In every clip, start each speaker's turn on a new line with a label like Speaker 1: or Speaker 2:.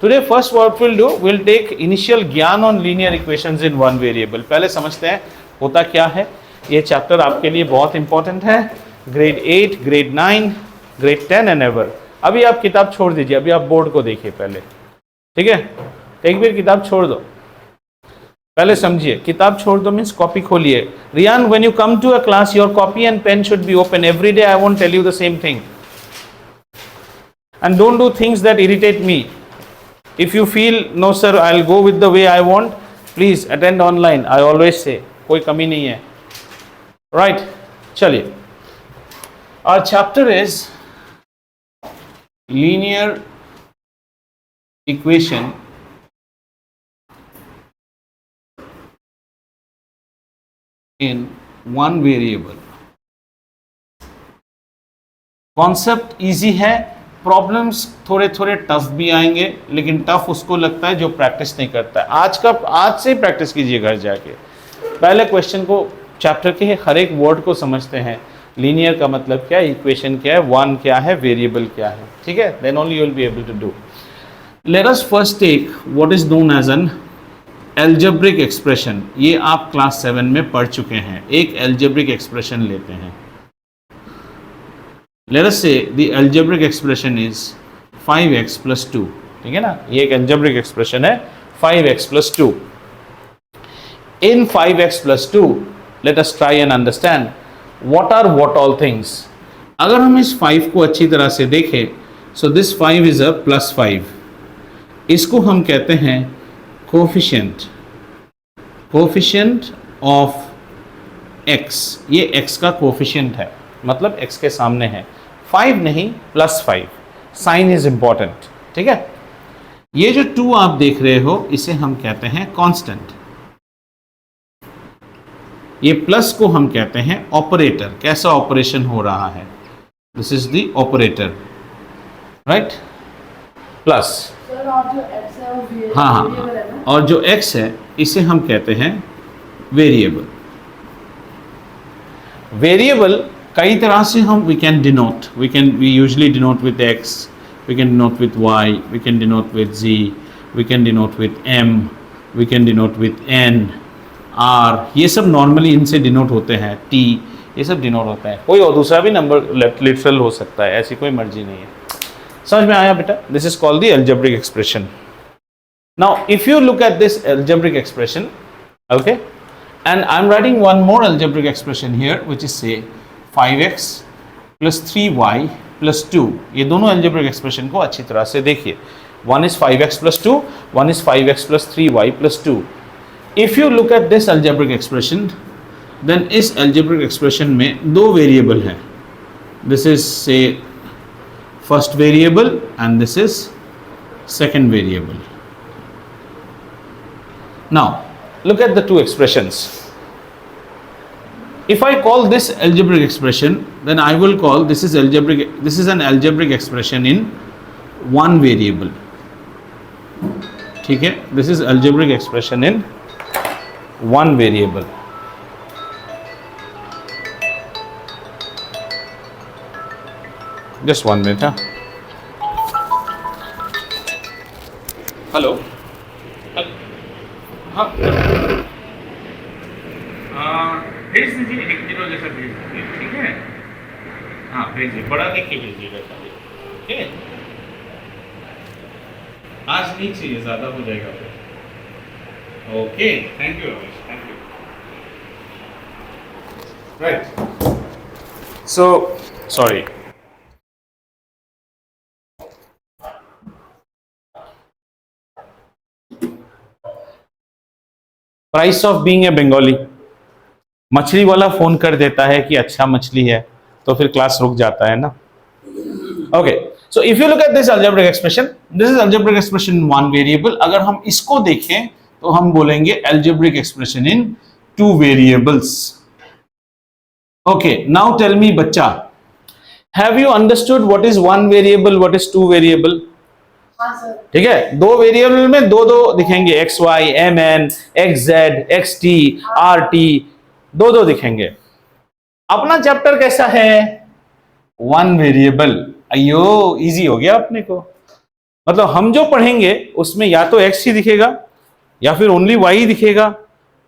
Speaker 1: Today first what we'll do, we'll take initial ज्ञान on linear equations in one variable. पहले समझते हैं होता क्या है. ये चैप्टर आपके लिए बहुत इंपॉर्टेंट है. Grade 8, grade 9, grade 10 and ever. अभी आप किताब छोड़ दीजिए, अभी आप बोर्ड को देखिए पहले, ठीक है. एक बार किताब छोड़ दो, पहले समझिए. किताब छोड़ दो मीन्स कॉपी खोलिए. Riyan, when you come to a class your copy and pen should be open every day. I won't tell you the same thing and don't do things that irritate me. If you feel no sir I'll go with the way I want, please attend online. I always say कोई कमी नहीं है. Right, चलिए. Our chapter is linear equation in one variable. Concept easy है, problems थोड़े थोड़े tough भी आएंगे, लेकिन टफ उसको लगता है जो प्रैक्टिस नहीं करता है. आज से ही प्रैक्टिस कीजिए घर जाके. पहले क्वेश्चन को, चैप्टर के हर एक वर्ड को समझते हैं. लीनियर का मतलब क्या है, इक्वेशन क्या है, वन क्या है, वेरिएबल क्या है, ठीक है. Then only you will be able to do. Let us first take what is known as an algebraic expression. ये आप क्लास 7 में पढ़ चुके हैं. एक एल्जेब्रिक एक्सप्रेशन लेते हैं. Let us say the algebraic expression is 5x plus 2. ठीक है ना, ये एक algebraic expression है 5x plus 2. In 5x plus 2, let us try and understand what are what all things. अगर हम इस 5 को अच्छी तरह से देखें, so this 5 is a plus 5. इसको हम कहते हैं coefficient of x. ये x का coefficient है, मतलब x के सामने है. 5 नहीं, प्लस 5. साइन इज इंपॉर्टेंट, ठीक है. ये जो 2 आप देख रहे हो इसे हम कहते हैं कांस्टेंट. ये प्लस को हम कहते हैं ऑपरेटर. कैसा ऑपरेशन हो रहा है, this is the operator, right. Plus, हाँ, और जो x है इसे हम कहते हैं वेरिएबल. वेरिएबल कई तरह से हम we usually denote with x, we can denote with y, we can denote with z, we can denote with m, we can denote with n, r. ये सब नॉर्मली इनसे डिनोट होते हैं. t, ये सब डिनोट होते हैं. कोई और दूसरा भी नंबर लिटरल हो सकता है, ऐसी कोई मर्जी नहीं है. समझ में आया बेटा? This is called the algebraic expression. Now if you look at this algebraic expression, okay, and I'm writing one more algebraic expression here which is say 5x plus 3y plus 2. ये दोनों algebraic expression को अच्छी तरह से देखिए. One is 5x plus 2, one is 5x plus 3y plus 2. If you look at this algebraic expression, then इस algebraic expression में दो variable हैं. This is say first variable and this is second variable. Now look at the two expressions. If I call this algebraic expression, then I will call this is an algebraic expression in one variable. ठीक है, this is algebraic expression in one variable. Just 1 minute, Hello. हाँ, भेज दीजिए, 1 0 जैसा भेज दीजिए, ठीक है. हाँ भेजिए, बड़ा लिख के भेजिएगा, ठीक है. आज नहीं चाहिए, ज़्यादा हो जाएगा फिर. Okay, thank you Ramesh, thank you. Right, so sorry. Price of being a Bengali. मछली वाला फोन कर देता है कि अच्छा मछली है, तो फिर क्लास रुक जाता है ना. Okay, so if you look at this algebraic expression, this is algebraic expression in one variable. अगर हम इसको देखें तो हम बोलेंगे algebraic expression in 2 variables. Okay, now tell me बच्चा, have you understood what is 1 variable, what is 2 variable? ठीक है, 2 वेरिएबल में दो दिखेंगे, X Y, M N, X Z, X T, R T, दो दिखेंगे. अपना चैप्टर कैसा है? 1 वेरिएबल. अयो इजी हो गया अपने को. मतलब हम जो पढ़ेंगे उसमें या तो x ही दिखेगा, या फिर ओनली y दिखेगा,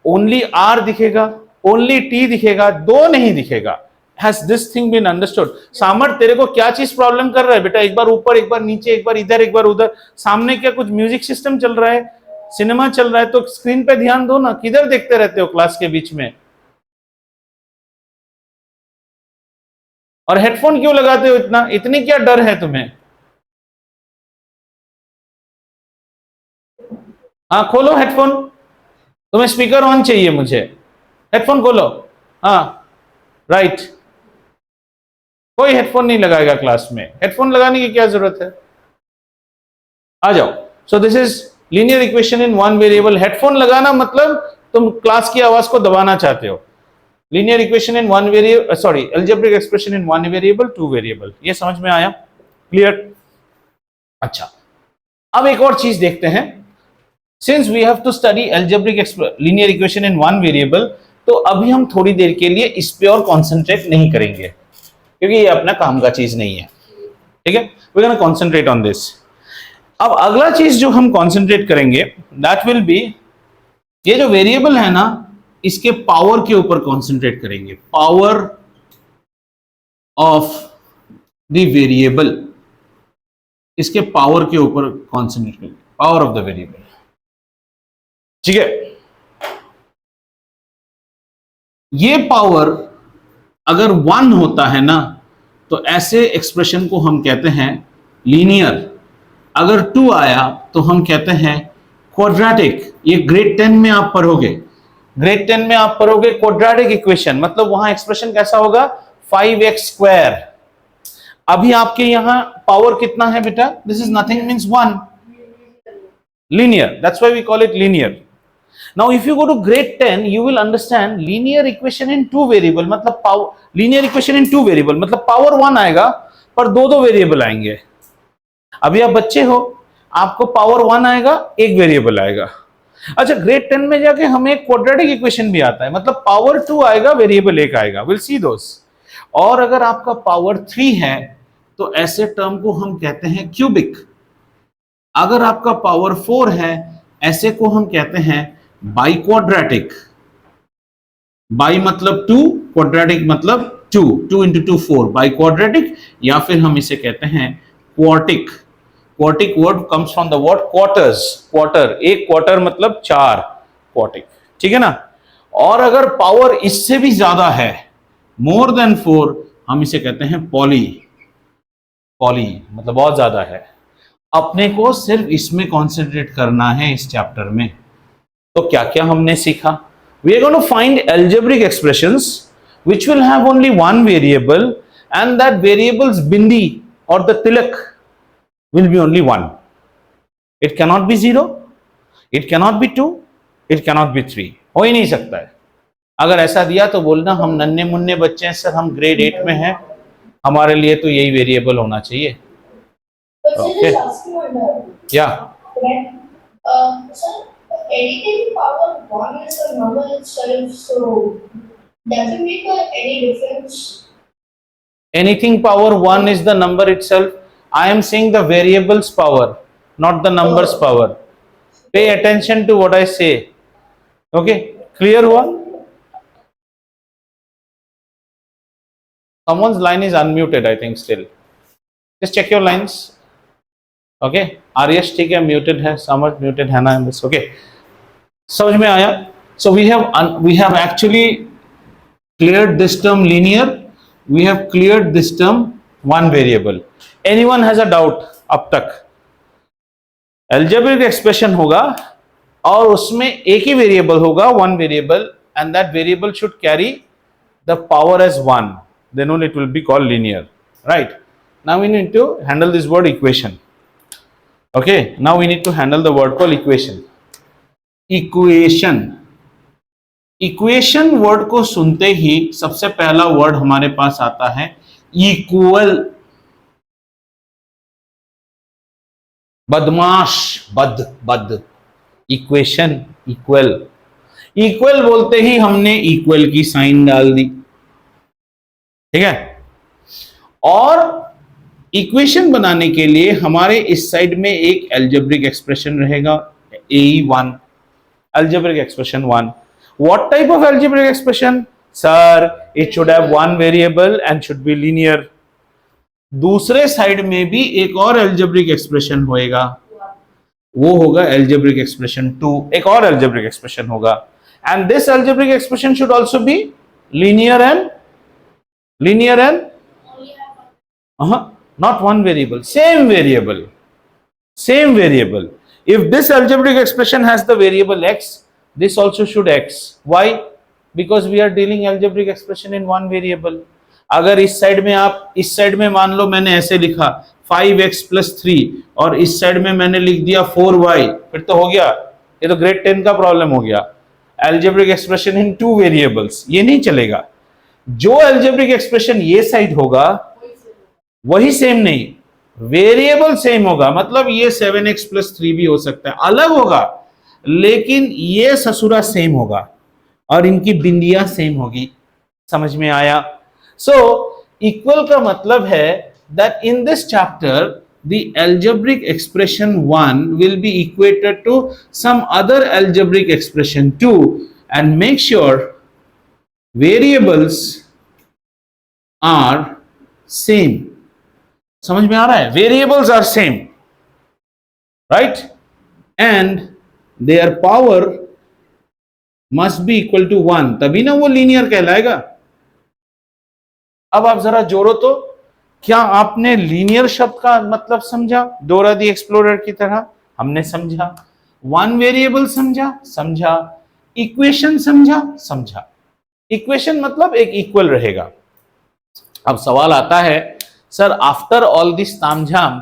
Speaker 1: ओनली r दिखेगा, ओनली t दिखेगा, दो नहीं दिखेगा। Has this thing been understood? सामर तेरे को क्या चीज प्रॉब्लम कर रहा है बेटा? एक बार ऊपर, एक बार नीचे, एक बार इधर, एक बार उधर। सामने क्या कुछ म्यूजिक सिस्टम चल रहा है, सिनेमा चल रहा है, तो स्क्रीन पे ध्यान दो ना, किधर देखते रहते हो क्लास के बीच में? और हेडफोन क्यों लगाते हो इतना? इतनी क्या डर है तुम्हें? हाँ खोलो हेडफोन, तुम्हें स्पीकर ऑन चाहिए, मुझे हेडफोन खोलो। हाँ राइट, कोई हेडफोन नहीं लगाएगा क्लास में, हेडफोन लगाने की क्या जरूरत है? आ जाओ। सो this is linear equation in one variable. Headphone लगाना मतलब तुम क्लास की आवाज को दबाना चाहते हो। Linear equation in one variable, sorry algebraic expression in one variable, two variable. ये समझ में आया? क्लियर? अच्छा, अब एक और चीज देखते हैं। Since we have to study algebraic linear equation in one variable, तो अभी हम थोड़ी देर के लिए इस पे और कॉन्सेंट्रेट नहीं करेंगे, क्योंकि ये अपना काम का चीज नहीं है। ठीक है, we gonna concentrate on this. अब अगला चीज जो हम कॉन्सेंट्रेट करेंगे दैट विल बी, ये जो वेरिएबल है ना, इसके पावर के ऊपर कॉन्सेंट्रेट करेंगे। पावर ऑफ द वेरिएबल, इसके पावर के ऊपर कॉन्सेंट्रेट करेंगे, पावर ऑफ द वेरिएबल। ठीक है, ये पावर अगर 1 होता है ना, तो ऐसे एक्सप्रेशन को हम कहते हैं लीनियर। अगर 2 आया तो हम कहते हैं क्वाड्रेटिक। ये ग्रेड 10 में आप पढ़ोगे, ग्रेड 10 में आप पढ़ोगे क्वाड्रेटिक इक्वेशन, मतलब वहां एक्सप्रेशन कैसा होगा? 5x square. अभी आपके यहां पावर कितना है बेटा? This is nothing, means 1। Linear, that's why we call it linear. Now if you go to grade 10 you will understand linear equation in two variable, मतलब power linear equation in two variable मतलब power 1 आएगा पर दो दो variable आएंगे। अभी आप बच्चे हो, आपको पावर 1 आएगा, एक वेरिएबल आएगा। अच्छा, ग्रेड 10 में जाके हमें क्वाड्रेटिक इक्वेशन भी आता है, मतलब पावर 2 आएगा, वेरिएबल एक आएगा। विल सी दोस। और अगर आपका पावर 3 है तो ऐसे टर्म को हम कहते हैं क्यूबिक। अगर आपका पावर 4 है, ऐसे को हम कहते हैं बाई क्वाड्रेटिक। बाई मतलब 2, क्वाड्रेटिक मतलब 2, 2 into 2 4, बाई क्वाड्रेटिक। या फिर हम इसे कहते हैं quartic. Quartic word comes from the word quarters, quarter, एक क्वार्टर मतलब 4, क्वार्टिक। ठीक है ना? और अगर पावर इससे भी ज्यादा है, मोर देन 4, हम इसे कहते हैं पॉली। पॉली मतलब बहुत ज्यादा है। अपने को सिर्फ इसमें कॉन्सेंट्रेट करना है इस चैप्टर में। तो क्या क्या हमने सीखा? We are going to find algebraic expressions which will have only one variable, and that variable's bindi or the tilak will be only 1. It cannot be 0, it cannot be 2, it cannot be 3. हो ही नहीं सकता है। अगर ऐसा दिया तो बोलना हम नन्हे मुन्ने बच्चे हैं सर, हम ग्रेड 8 में हैं, हमारे लिए तो यही वेरिएबल होना चाहिए। ओके, या
Speaker 2: anything power 1 is a number itself, so does it make any difference?
Speaker 1: Anything power 1 is the number itself. I am saying the variable's power, not the number's power. Pay attention to what I say. Okay, clear हुआ? Someone's line is unmuted, I think still. Just check your lines. Okay, Aryash ठीक है, muted है, समझ muted है ना? Okay. समझ में आया? So we have actually cleared this term linear, we have cleared this term one variable. Anyone has a doubt अब तक? algebraic expression होगा और उसमें एक ही वेरिएबल होगा, one variable, and that variable should carry the power as 1, then only it will be called linear, right? Now we need to handle this word equation. Okay, now we need to handle the word called equation. Equation, equation word को सुनते ही सबसे पहला word हमारे पास आता है equal. बदमाश, बद equation, equal. Equal बोलते ही हमने इक्वल की साइन डाल दी। ठीक है? और इक्वेशन बनाने के लिए हमारे इस साइड में एक एल्जेब्रिक एक्सप्रेशन रहेगा, AE1, algebraic expression 1. What type of algebraic expression? Sir, it should have one variable and should be linear. दूसरे साइड में भी एक और algebraic expression होएगा, वो होगा algebraic expression 2, एक और algebraic expression होगा, and this algebraic expression should also be linear and not one variable, same variable. If this algebraic expression has the variable x, this also should x. Why? Because we are dealing algebraic expression in one variable. अगर इस side में मान लो मैंने ऐसे लिखा 5x + 3 और इस side में मैंने लिख दिया 4y, फिर तो हो गया, ये तो ग्रेड 10 का प्रॉब्लम हो गया, algebraic expression in two variables, ये नहीं चलेगा। जो algebraic expression ये साइड होगा वही सेम नहीं, वेरिएबल सेम होगा, मतलब ये 7x + 3 भी हो सकता है, अलग होगा, लेकिन ये ससुरा सेम होगा और इनकी बिंदियां सेम होगी। समझ में आया? सो इक्वल का मतलब है that in this chapter the algebraic expression 1 will be equated to some other algebraic expression 2, and make sure variables are same. समझ में आ रहा है? Variables are same, right? And their power must be equal to 1, तभी ना वो linear कहलाएगा। अब आप जरा जोड़ो तो, क्या आपने लीनियर शब्द का मतलब समझा? डोरा दी एक्सप्लोरर की तरह हमने समझा, वन वेरिएबल समझा, इक्वेशन समझा। इक्वेशन मतलब एक इक्वल रहेगा। अब सवाल आता है, सर आफ्टर ऑल दिस तामझाम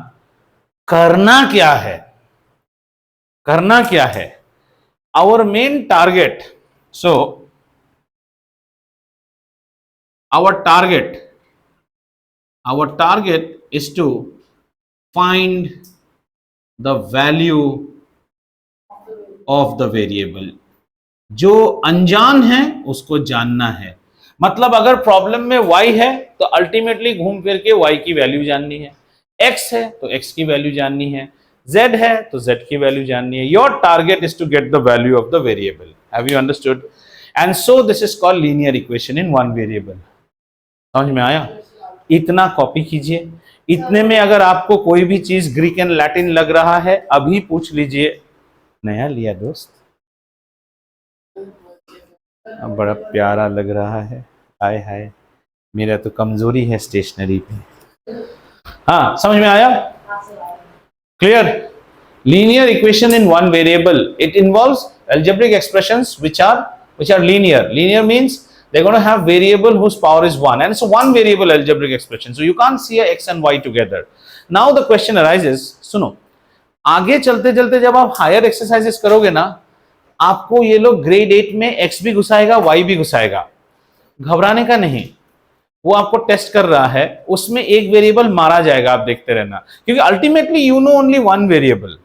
Speaker 1: करना क्या है? Our main target, so our target is to find the value of the variable. जो अनजान है उसको जानना है, मतलब अगर प्रॉब्लम में y है तो अल्टीमेटली घूम फिर के y की वैल्यू जाननी है, x है तो x की वैल्यू जाननी है, z है तो z की वैल्यू जाननी है। Your target is to get the value of the variable. Have you understood? And so this is called linear equation in one variable. समझ में आया? इतना कॉपी कीजिए। इतने में अगर आपको कोई भी चीज ग्रीक एंड लैटिन लग रहा है अभी पूछ लीजिए। नया लिया दोस्त, अब बड़ा प्यारा लग रहा है, हाय हाय, मेरा तो कमजोरी है स्टेशनरी पे। हाँ समझ में आया? Clear? Linear equation in one variable. It involves algebraic expressions which are linear. Linear means they're going to have variable whose power is 1, and it's a one variable algebraic expression. So you can't see a x and y together. Now the question arises, सुनो, आगे चलते चलते जब आप higher exercises करोगे ना, आपको ये लोग ग्रेड 8 में x भी घुसाएगा y भी घुसाएगा। घबराने का नहीं, वो आपको टेस्ट कर रहा है, उसमें एक वेरिएबल मारा जाएगा, आप देखते रहना, क्योंकि ultimately you know only one variable,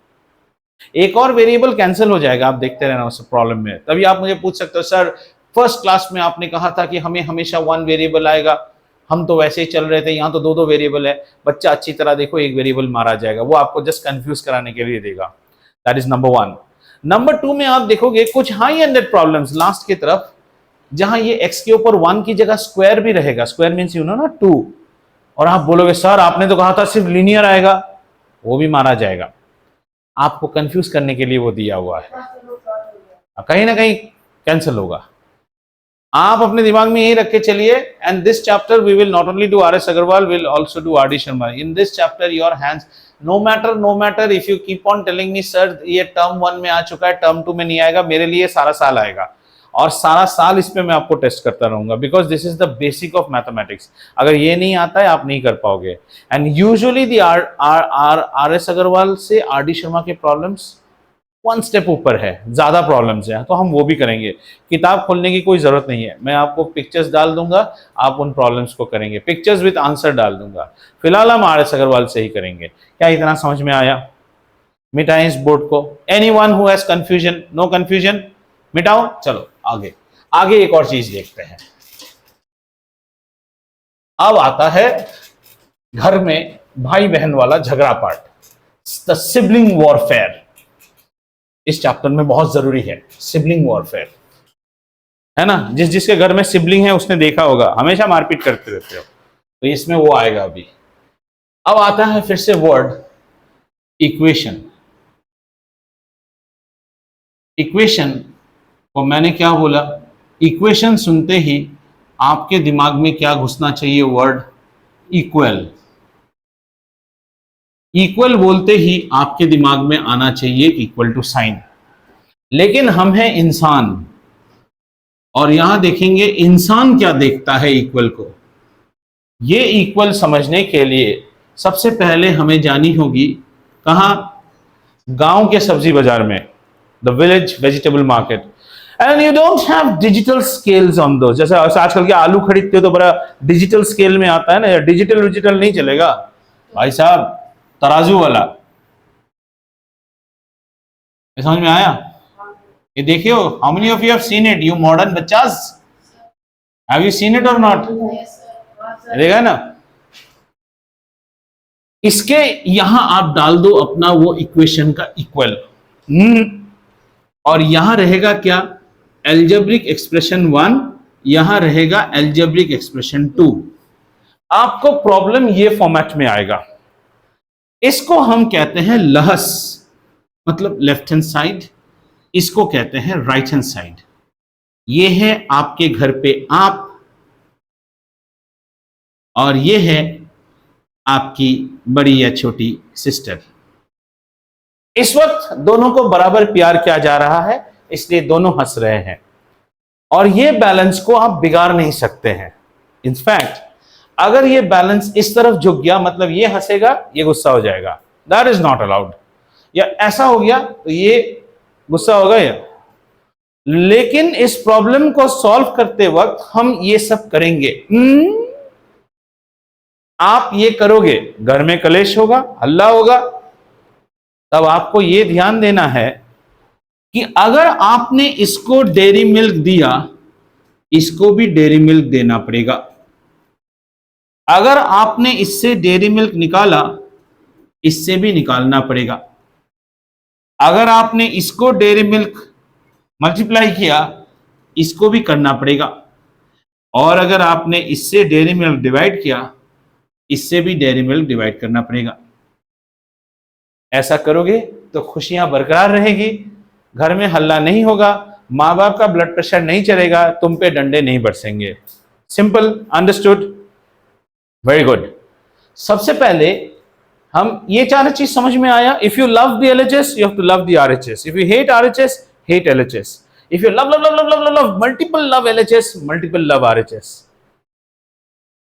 Speaker 1: एक और वेरिएबल कैंसिल हो जाएगा, आप देखते रहना उस प्रॉब्लम में। तभी आप मुझे पूछ सकते हो, सर फर्स्ट क्लास में आपने कहा था कि हमें हमेशा वन वेरिएबल आएगा, हम तो वैसे ही चल रहे थे, यहाँ तो दो वेरिएबल है। बच्चा अच्छी तरह देखो, एक वेरिएबल मारा जाएगा, वो आपको जस्ट कंफ्यूज कराने के लिए देगा। That is number 1। नंबर 2 में आप देखोगे कुछ हाई एंडेड प्रॉब्लम्स लास्ट की तरफ, जहां ये x के ऊपर 1 की जगह स्क्वायर भी रहेगा। स्क्वायर मींस यू नो ना 2, और आप बोलोगे सर आपने तो कहा था सिर्फ लीनियर आएगा, वो भी मारा जाएगा। आपको कंफ्यूज करने के लिए वो दिया हुआ है, कहीं ना कहीं कैंसिल होगा। आप अपने दिमाग में यही रख के चलिए। And this chapter we will not only do RS Agarwal, will also do RD Sharma. In this chapter your hands, no matter if you keep on telling me sir ये टर्म 1 में आ चुका है, टर्म 2 में नहीं आएगा, मेरे लिए सारा साल आएगा और सारा साल इस पे मैं आपको टेस्ट करता रहूंगा, because this is the basic of mathematics. अगर ये नहीं आता है आप नहीं कर पाओगे। And usually the RS Agarwal से RD शर्मा के प्रॉब्लम्स 1 स्टेप ऊपर है, ज्यादा प्रॉब्लम्स है, तो हम वो भी करेंगे। किताब खोलने की कोई जरूरत नहीं है, मैं आपको पिक्चर्स डाल दूंगा, आप उन प्रॉब्लम्स को करेंगे, पिक्चर्स विद आंसर डाल दूंगा। फिलहाल हम RS अग्रवाल से ही करेंगे। क्या इतना समझ में आया? मिटाएं इस बोर्ड को। Anyone who has confusion? No confusion, मिटाओ। चलो आगे एक और चीज देखते हैं। अब आता है घर में भाई बहन वाला झगड़ा पार्ट, द सिबलिंग वॉरफेयर, इस चैप्टर में बहुत जरूरी है। सिबलिंग वॉरफेयर है ना, जिस जिसके घर में सिबलिंग है उसने देखा होगा, हमेशा मारपीट करते रहते हो, तो इसमें वो आएगा अभी। अब आता है फिर से वर्ड इक्वेशन। इक्वेशन को मैंने क्या बोला, इक्वेशन सुनते ही आपके दिमाग में क्या घुसना चाहिए, वर्ड इक्वल। इक्वल बोलते ही आपके दिमाग में आना चाहिए इक्वल टू साइन। लेकिन हम हैं इंसान, और यहां देखेंगे इंसान क्या देखता है इक्वल को। ये इक्वल समझने के लिए सबसे पहले हमें जानी होगी कहां, गांव के सब्जी बाजार में, the village vegetable market. And you don't have digital scales on दो, जैसे आजकल के आलू खरीदते हो तो बड़ा डिजिटल स्केल में आता है ना, डिजिटल नहीं चलेगा भाई साहब, तराजू वाला। ये समझ में आया? ये देखियो, how many of you have seen it, you modern बच्चास, have you seen it or not? देखा ना, इसके यहां आप डाल दो अपना वो इक्वेशन का इक्वल, और यहां रहेगा क्या, एल्जेब्रिक एक्सप्रेशन 1, यहां रहेगा एल्जेब्रिक एक्सप्रेशन 2। आपको प्रॉब्लम ये फॉर्मेट में आएगा। इसको हम कहते हैं लहस, मतलब लेफ्ट हैंड साइड, इसको कहते हैं राइट हैंड साइड। ये है आपके घर पे आप, और ये है आपकी बड़ी या छोटी सिस्टर। इस वक्त दोनों को बराबर प्यार किया जा रहा है, इसलिए दोनों हंस रहे हैं, और ये बैलेंस को आप बिगाड़ नहीं सकते हैं। इनफैक्ट अगर ये बैलेंस इस तरफ झुक गया, मतलब ये हंसेगा ये गुस्सा हो जाएगा, दैट इज नॉट अलाउड। या ऐसा हो गया तो ये गुस्सा होगा या, लेकिन इस प्रॉब्लम को सॉल्व करते वक्त हम ये सब करेंगे। आप ये करोगे, घर में कलेश होगा, हल्ला होगा, तब आपको ये ध्यान देना है कि अगर आपने इसको डेयरी मिल्क दिया, इसको भी डेयरी मिल्क देना पड़ेगा। अगर आपने इससे डेयरी मिल्क निकाला, इससे भी निकालना पड़ेगा। अगर आपने इसको डेयरी मिल्क मल्टीप्लाई किया, इसको भी करना पड़ेगा। और अगर आपने इससे डेयरी मिल्क डिवाइड किया, इससे भी डेयरी मिल्क डिवाइड करना पड़ेगा। ऐसा करोगे तो खुशियां बरकरार रहेगी, घर में हल्ला नहीं होगा, माँ बाप का ब्लड प्रेशर नहीं चलेगा, तुम पे डंडे नहीं बरसेंगे। Simple, understood, very good. सबसे पहले हम ये चार चीज समझ में आया। If you love the LHS, you have to love the RHS. If you hate RHS, hate LHS. If you love love love love love love multiple love LHS, multiple love RHS.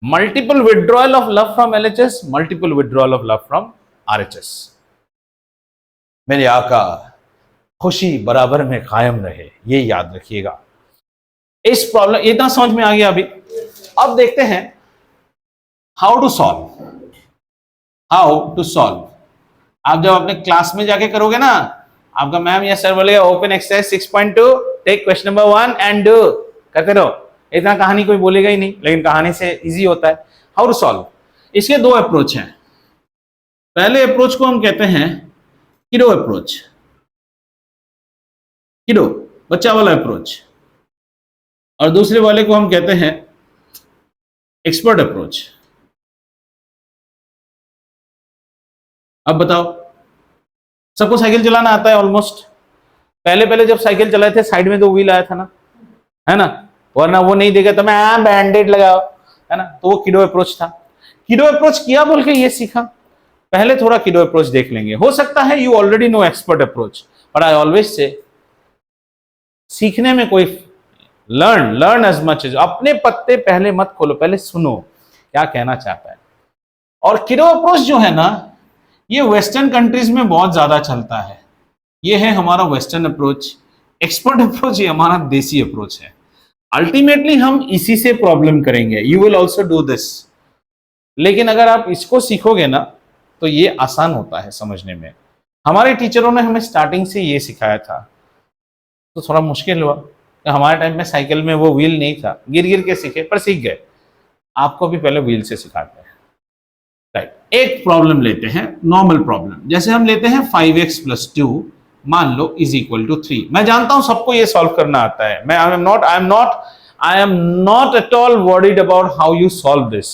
Speaker 1: Multiple withdrawal of love from LHS, multiple withdrawal of love from RHS. मेरे आका खुशी बराबर में कायम रहे, ये याद रखिएगा। इस प्रॉब्लम इतना समझ में आ गया अभी। अब देखते हैं how to solve. How to solve आप जब अपने क्लास में जाके करोगे ना, आपका मैम या सर बोलेगा open exercise 6.2, take question number 1 and do, करते रहो। इतना कहानी कोई बोलेगा ही नहीं, लेकिन कहानी से इजी होता है। हाउ टू सॉल्व, इसके दो अप्रोच हैं। पहले अप्रोच को हम कहते हैं किडो अप्रोच, किडो बच्चा वाला अप्रोच, और दूसरे वाले को हम कहते हैं एक्सपर्ट अप्रोच। अब बताओ, सबको साइकिल चलाना आता है ऑलमोस्ट। पहले पहले जब साइकिल चलाए थे साइड में तो व्हील आया था ना, है ना, वरना वो नहीं देगा तो मैं बैंडेड लगाओ, है ना, तो वो किडो अप्रोच था। किडो अप्रोच किया बोल के ये सीखा। पहले थोड़ा किडो अप्रोच देख लेंगे। हो सकता है you already know expert approach, but I always say सीखने में कोई लर्न एज मच एज, अपने पत्ते पहले मत खोलो, पहले सुनो क्या कहना चाहता है। और किडो अप्रोच जो है ना, ये वेस्टर्न कंट्रीज में बहुत ज्यादा चलता है। ये है हमारा वेस्टर्न अप्रोच। एक्सपर्ट अप्रोच ये हमारा देसी अप्रोच है। अल्टीमेटली हम इसी से प्रॉब्लम करेंगे। You will also do this, लेकिन अगर आप इसको सीखोगे ना तो ये आसान होता है समझने में। हमारे टीचरों ने हमें स्टार्टिंग से ये सिखाया था, तो थोड़ा मुश्किल हुआ। तो हमारे टाइम में साइकिल में वो व्हील नहीं था, गिर गिर के सीखे, पर सीख गए। आपको भी पहले व्हील से सिखाते हैं, राइट। एक प्रॉब्लम लेते हैं, नॉर्मल प्रॉब्लम, जैसे हम लेते हैं 5x+2 मान लो इज इक्वल टू 3। मैं जानता हूं सबको ये सॉल्व करना आता है, मैं I am not at all worried about how you solve this.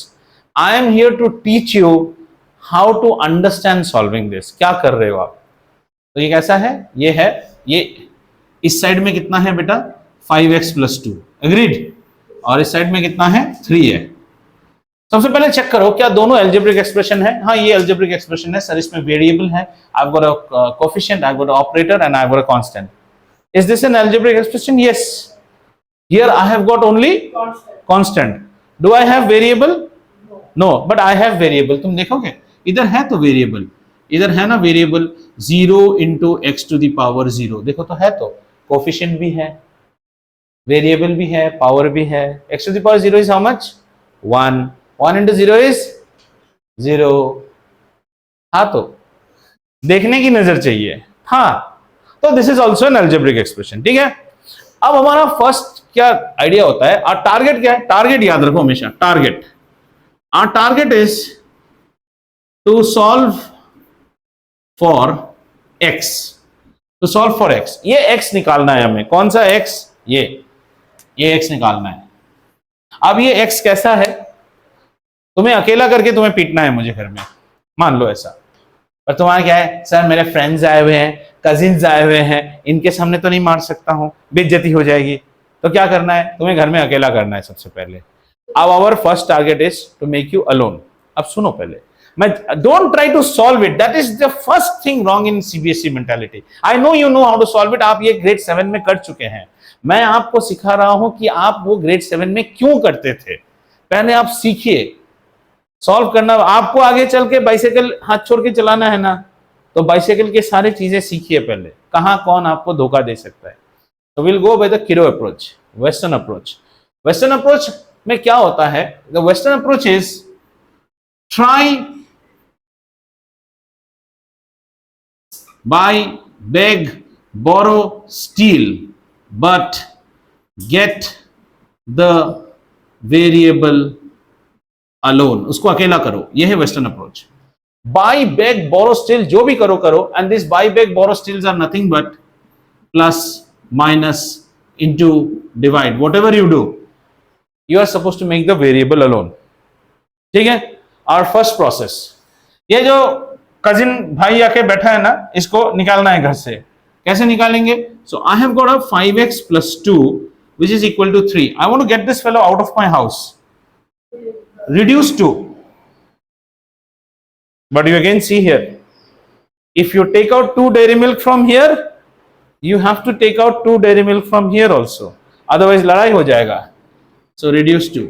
Speaker 1: I am here to teach you how to understand solving this. क्या कर रहे हो आप? तो ये कैसा है? ये है, ये इस साइड में कितना है बेटा? 5x+2, agreed. और इस साइड में कितना है? 3 है। सबसे पहले चेक करो क्या दोनों एल्जेब्रिक एक्सप्रेशन है? हाँ, ये एल्जेब्रिक एक्सप्रेशन है सर, इसमें वेरिएबल है, I've got a coefficient, I've got an operator and I've got a constant. Is this an algebraic expression? Yes. Here I have got only constant. Do I have variable? No, but I have variable. तुम देखोगे इधर है तो variable, इधर है ना variable, 0 into x to the power 0, देखो तो है, तो कोफिशिएंट भी है, वेरिएबल भी है, पावर भी है। X to the power 0 is how much? 1। 1 into 0 is 0। हाँ, तो देखने की नजर चाहिए। हाँ, तो this is also an algebraic expression. ठीक है, अब हमारा फर्स्ट क्या आइडिया होता है, और टारगेट क्या है? टारगेट याद रखो हमेशा, target, our target is to solve for x, to solve for x। ये x निकालना है हमें। कौन सा x? ये x निकालना है। अब ये x कैसा है? तुम्हें अकेला करके तुम्हें पीटना है मुझे घर में, मान लो ऐसा। पर तुम्हारा क्या है? सर मेरे फ्रेंड्स आए हुए हैं, कजिन्स आए हुए हैं, इनके सामने तो नहीं मार सकता हूं, बेइज्जती हो जाएगी। तो क्या करना है? तुम्हें घर में अकेला करना है सबसे पहले। अब our first target is to make you alone. अब सुनो पहले, मैं don't try to solve it, that is the first thing wrong in CBSE mentality. I know you know how to solve it, आप ये ग्रेड 7 में कर चुके हैं। मैं आपको सिखा रहा हूं कि आप वो ग्रेड 7 में क्यों करते थे। पहले आप सीखिए सॉल्व करना। आपको आगे चल के बाइसाइकिल हाथ छोड़ के चलाना है ना, तो बाइसाइकिल के सारे चीजें सीखिए पहले, कहां कौन आपको धोखा दे सकता है। तो will go by the kiro approach, western approach. Western approach में क्या होता है? The western approach is try, buy, beg, borrow, steal, but get the variable alone. उसको अकेला करो, यह है western approach. Buy, beg, borrow, steal, जो भी करो करो, and this buy, beg, borrow, steals are nothing but plus, minus, into, divide, whatever you do, you are supposed to make the variable alone। ठीक है, our first process। ये जो cousin भाई आके बैठा है ना, इसको निकालना है घर से। कैसे निकालेंगे? So I have got a 5x+2 which is equal to 3। I want to get this fellow out of my house, reduce to, but you again see here, if you take out 2 dairy milk from here, you have to take out 2 dairy milk from here also, otherwise लड़ाई हो जाएगा। So reduce to,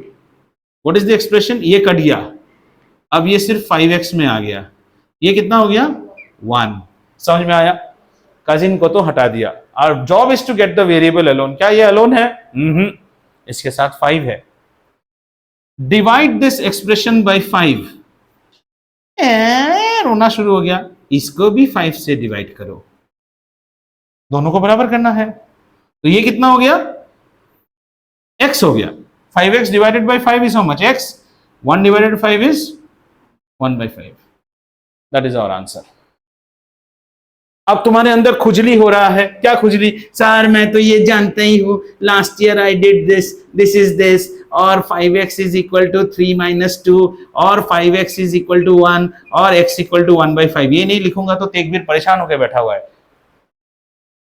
Speaker 1: what is the expression? ये cut गया, अब ये सिर्फ 5x में आ गया, ये कितना हो गया? 1। समझ में आया? कजिन को तो हटा दिया, और job is to get the variable alone. क्या ये अलोन है? इसके साथ 5 है। Divide this expression by 5। रोना शुरू हो गया, इसको भी 5 से डिवाइड करो, दोनों को बराबर करना है। तो ये कितना हो गया? x हो गया। 5x divided by 5 is how much? x। 1 divided 5 is 1/5। That is our answer. अब तुम्हारे अंदर खुजली हो रहा है। क्या खुजली? सर मैं तो ये जानता ही हूं, last year I did this, this is this, और 5x इज इक्वल टू 3-2, और 5x इज इक्वल टू 1, और x इक्वल टू 1/5। ये नहीं लिखूंगा तो तेगबीर परेशान होकर बैठा हुआ है।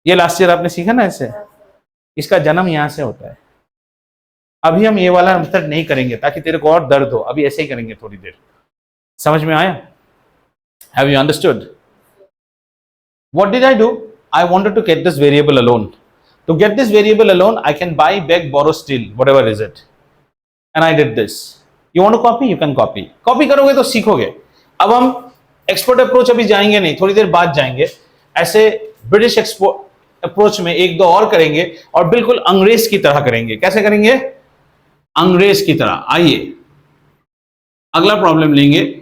Speaker 1: ये लास्ट ईयर आपने सीखा ना ऐसे, इसका जन्म यहां से होता है। अभी हम ये वाला मेथड नहीं करेंगे ताकि तेरे को और दर्द हो, अभी ऐसे ही करेंगे थोड़ी देर। समझ में आया? Have you understood? What did I do? I wanted to get this variable alone. To get this variable alone, I can buy, beg, borrow, steal, whatever is it. And I did this. You want to copy? You can copy. Copy करोगे तो सीखोगे। अब हम expert approach अभी जाएंगे नहीं, थोड़ी देर बाद जाएंगे। ऐसे ब्रिटिश एक्सपर्ट अप्रोच में एक दो और करेंगे, और बिल्कुल अंग्रेज की तरह करेंगे। कैसे करेंगे? अंग्रेज की तरह। आइए अगला प्रॉब्लम लेंगे।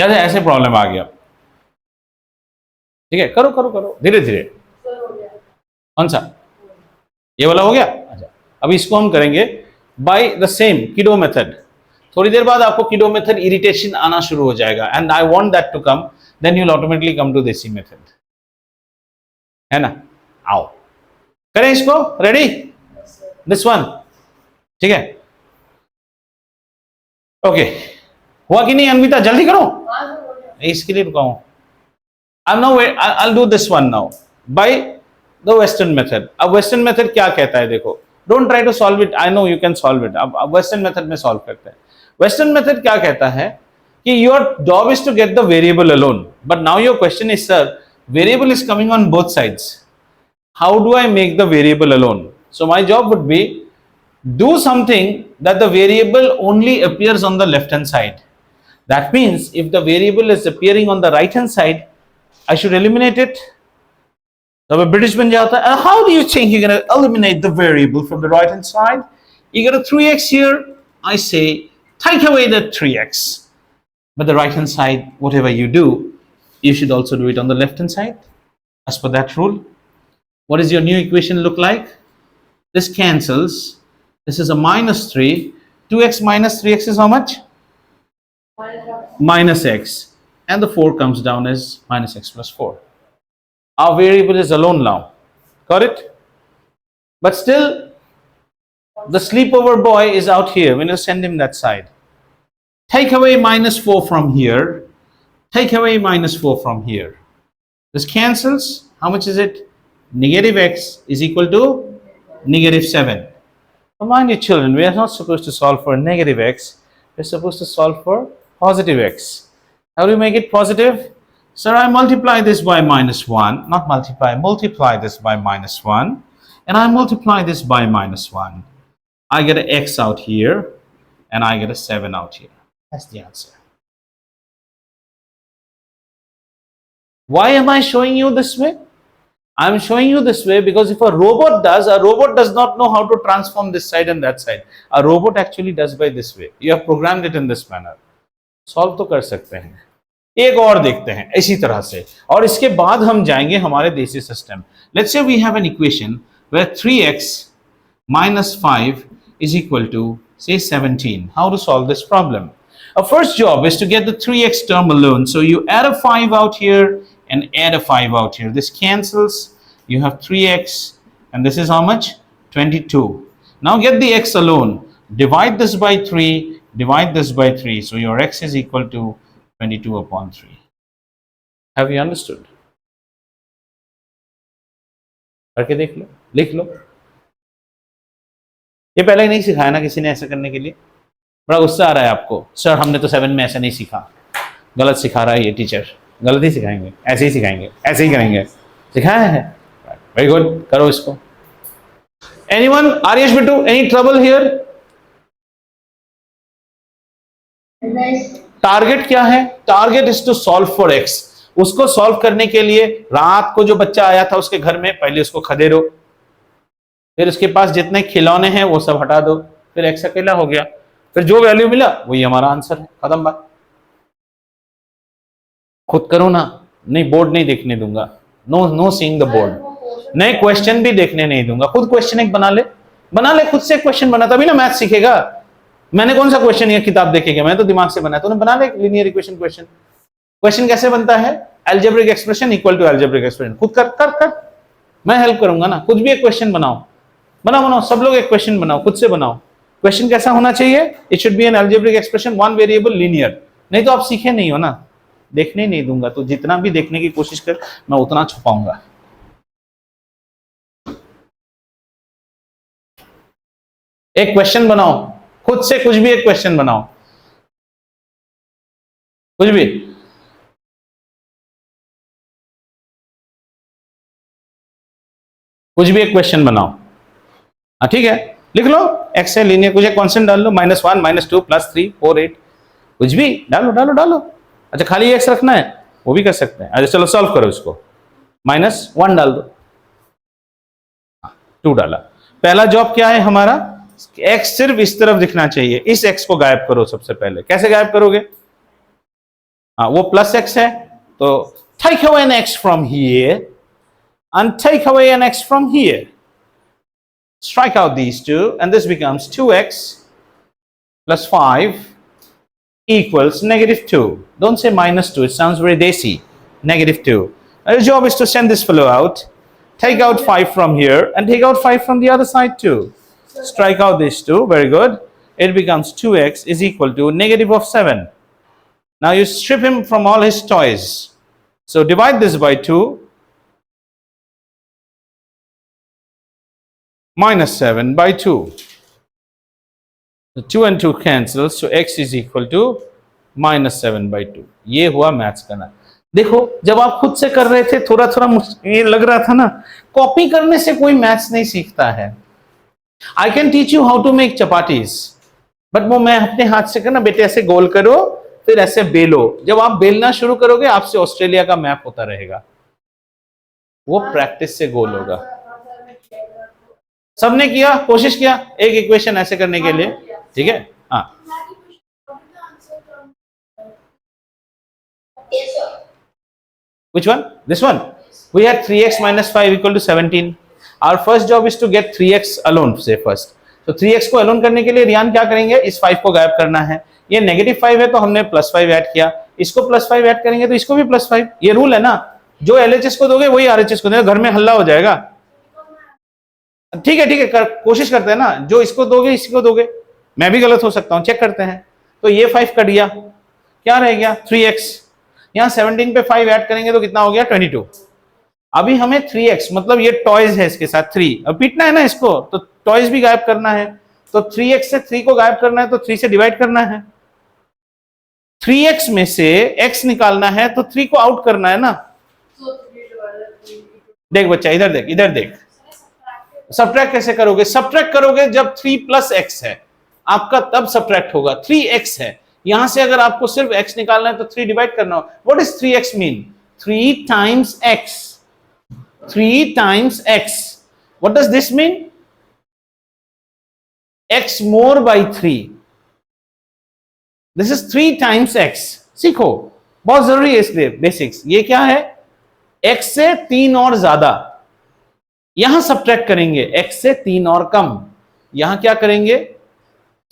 Speaker 1: जैसे ऐसे प्रॉब्लम आ गया, ठीक है, करो करो करो धीरे धीरे। कौन सा, ये वाला हो गया? अच्छा, अब इसको हम करेंगे बाय द सेम किडो मेथड। थोड़ी देर बाद आपको किडो मेथड इरिटेशन आना शुरू हो जाएगा, and I want that to come, then you will automatically come to desi method, है ना? आओ करें इसको, रेडी? दिस वन, ठीक है, ओके। हुआ कि नहीं अनविता? जल्दी करो, इसके लिए रुका हूं। I'll do this one now by the western method। अब western method क्या कहता है देखो, don't try to solve it, I know you can solve it। अब western method में solve करते हैं। western method क्या कहता है कि your job is to get the variable alone, but now your question is, sir, variable is coming on both sides, how do I make the variable alone? So my job would be, do something that the variable only appears on the left hand side। That means if the variable is appearing on the right hand side, I should eliminate it। तो British बन जाता है। How do you think you're going to eliminate the variable from the right hand side? You got a 3x here, I say take away the 3x, but the right hand side, whatever you do, you should also do it on the left hand side as per that rule। What does your new equation look like? This cancels, this is a -3, 2x minus 3x is how much? Minus x, and the 4 comes down as minus x plus 4। Our variable is alone now, got it? But still the sleepover boy is out here, when you send him that side, take away -4 from here, take away -4 from here, this cancels, how much is it? Negative x is equal to -7। Mind you children, we are not supposed to solve for negative x, we're supposed to solve for positive x। How do you make it positive? Sir, I multiply this by -1, not multiply this by -1, and I multiply this by -1, I get an x out here and I get a 7 out here। That's the answer। Why am I showing you this way? I'm showing you this way because if a robot does not know how to transform this side and that side। A robot actually does by this way, you have programmed it in this manner। Solve तो कर सकते हैं। एक और देखते हैं इसी तरह से, और इसके बाद हम जाएंगे हमारे desi system. Let's say we have an equation where 3x minus 5 is equal to say 17। How to solve this problem? Our first job is to get the 3x term alone, so you add a 5 out here and add a 5 out here, this cancels, you have 3x, and this is how much? 22। now get the x alone, divide this by 3, divide this by 3, so your x is equal to 22/3। have you understood? करके देख लो, लिख लो। ये पहले नहीं सिखाया ना किसी ने ऐसा करने के लिए? बड़ा गुस्सा आ रहा है आपको, सर हमने तो 7 में ऐसा नहीं सीखा, गलत सिखा रहा है ये टीचर। गलत ही सिखाएंगे, ऐसे ही सिखाएंगे, ऐसे ही करेंगे, सिखाया है। वेरी गुड, करो इसको। Anyone? Aryash Bittu, any trouble here? Target क्या है? Target is to solve for X. उसको सॉल्व करने के लिए रात को जो बच्चा आया था उसके घर में, पहले उसको खदेड़ो, फिर उसके पास जितने खिलौने हैं वो सब हटा दो, फिर एक्स अकेला हो गया, फिर जो वैल्यू मिला वही हमारा आंसर है, खत्म बात। खुद करो ना, नहीं बोर्ड नहीं देखने दूंगा, नो सीइंग द बोर्ड, नहीं क्वेश्चन भी देखने नहीं दूंगा, खुद क्वेश्चन एक बना ले खुद से क्वेश्चन बना, तभी ना मैथ सीखेगा। मैंने कौन सा क्वेश्चन ये किताब देखेगा, मैं तो दिमाग से बनाया, तूने बना ले लीनियर इक्वेशन। क्वेश्चन कैसे बनता है? Algebraic expression equal to algebraic expression. खुद कर, मैं हेल्प करूंगा ना। कुछ भी एक क्वेश्चन बनाओ, सब लोग एक क्वेश्चन बनाओ, खुद से बनाओ। क्वेश्चन कैसा होना चाहिए? It should be N algebraic expression, one variable linear. नहीं तो आप सीखे नहीं हो ना, देखने नहीं दूंगा, तो जितना भी देखने की कोशिश कर मैं उतना छुपाऊंगा। एक क्वेश्चन बनाओ खुद से, कुछ भी एक क्वेश्चन बनाओ, कुछ भी। एक क्वेश्चन बनाओ, हाँ ठीक है, लिख लो। एक्स है लीनियर, कुछ एक कांस्टेंट डाल लो, -1 -2 +3 4 8, कुछ भी डालो। अच्छा खाली एक्स रखना है वो भी कर सकते हैं। अच्छा चलो सॉल्व करो इसको, -1 डाल दो, 2 डाला। पहला जॉब क्या है हमारा? एक्स सिर्फ इस तरफ दिखना चाहिए, इस एक्स को गायब करो सबसे पहले। कैसे गायब करोगे? हाँ, वो प्लस एक्स है, तो take away an x from here and take away an x from here. Strike out these two and this becomes 2x plus 5 equals negative 2. Don't say minus 2, it sounds very desi. Negative 2. Now your job is to send this fellow out. Take out 5 from here and take out 5 from the other side too. Strike out these two, very good. It becomes 2x is equal to negative of 7. Now you strip him from all his toys. So divide this by 2. Minus 7 by 2. So 2 and 2 cancels. So x is equal to minus 7 by 2. ये हुआ maths करना. देखो, जब आप खुद से कर रहे थे थोड़ा थोड़ा मुश्किल लग रहा था ना. कॉपी करने से कोई मैथ्स नहीं सीखता है. I can teach you how to make chapatis, but वो मैं अपने हाथ से करना. बेटे ऐसे गोल करो, फिर ऐसे बेलो. जब आप बेलना शुरू करोगे आपसे ऑस्ट्रेलिया का मैप होता रहेगा. वो प्रैक्टिस से गोल होगा. सबने किया, कोशिश किया एक इक्वेशन ऐसे करने के लिए. ठीक है. हाँ,
Speaker 2: Yes, sir.
Speaker 1: which one? This one. We had 3x minus 5 equal to 17. Our first job is to get 3x alone, say first. तो 3x को alone करने के लिए रियान क्या करेंगे, इस 5 को गायब करना है. ये नेगेटिव 5 है तो हमने प्लस 5 ऐड किया. इसको प्लस 5 ऐड करेंगे तो इसको भी प्लस 5. ये रूल है ना, जो LHS को दोगे वही RHS को देगा. घर में हल्ला हो जाएगा. ठीक है, ठीक है, कोशिश करते हैं ना. जो इसको दोगे इसको दोगे. मैं भी गलत हो सकता हूं, चेक करते हैं. तो ये 5 कट गया, क्या रह गया 3x. यहाँ 17 पे 5 ऐड करेंगे तो कितना हो गया 22. अभी हमें 3x मतलब ये टॉयज है इसके साथ 3. अब पीटना है ना इसको, तो टॉयज भी गायब करना है. तो 3x से 3 को गायब करना है तो 3 से डिवाइड करना है. 3x में से x निकालना है तो 3 को आउट करना है ना. देख बच्चा, इधर देख, इधर देख. सब्ट्रैक्ट कैसे करोगे? सब्ट्रैक्ट करोगे जब 3 प्लस x है आपका, तब सब्ट्रैक्ट होगा. 3x है, यहां से अगर आपको सिर्फ x निकालना है तो 3 डिवाइड करना हो. What is 3x mean? 3 times x. 3 times x. What does this mean? x more by 3. This is 3 times x. सीखो, बहुत जरूरी है इसलिए बेसिक्स. ये क्या है? x से 3 और ज्यादा. यहां सब्ट्रैक्ट करेंगे x से 3 और कम. यहां क्या करेंगे?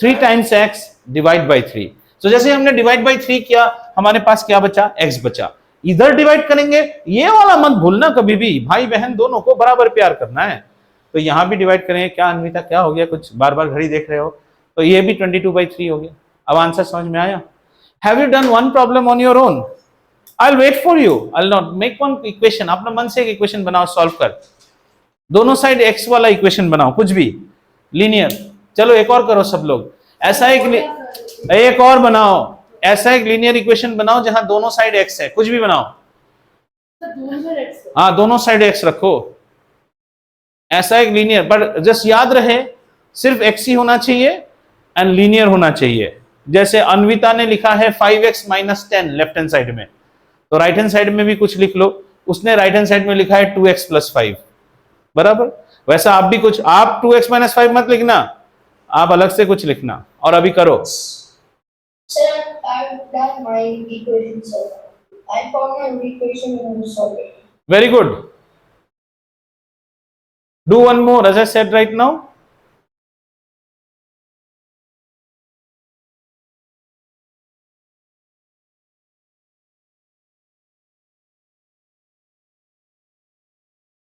Speaker 1: 3 टाइम्स x डिवाइड बाई 3. तो जैसे हमने डिवाइड बाई 3 किया, हमारे पास क्या बचा? x बचा. इधर डिवाइड करेंगे. ये वाला मत भूलना कभी भी, भाई बहन दोनों को बराबर प्यार करना है. तो यहां भी डिवाइड करेंगे. क्या अन्विता, क्या हो गया? कुछ बार बार घड़ी देख रहे हो. तो ये भी 22/3 हो गया. अब आंसर समझ में आया? Have you done one problem on your own? I will wait for you. I will not make one equation. अपना मन से एक इक्वेशन बनाओ, सॉल्व कर. दोनों साइड x वाला इक्वेशन बनाओ, कुछ भी लीनियर. चलो एक और करो सब लोग. ऐसा एक और बनाओ. ऐसा एक लीनियर इक्वेशन बनाओ जहां दोनों साइड x है. कुछ भी बनाओ. हाँ, दोनों साइड x रखो. ऐसा एक लीनियर, पर जस्ट याद रहे सिर्फ x ही होना चाहिए एंड लीनियर होना चाहिए. जैसे अन्विता ने लिखा है 5x - 10 लेफ्ट हैंड साइड में, तो राइट हैंड साइड में भी कुछ लिख लो. उसने राइट हैंड साइड में लिखा है 2x + 5. बराबर. वैसा आप भी कुछ, आप 2x - 5 मत लिखना, आप अलग से कुछ लिखना. और अभी करो.
Speaker 2: Sir, I've done my equation, sir. I found my equation and solved it.
Speaker 1: Very good. Do one more as I said right now.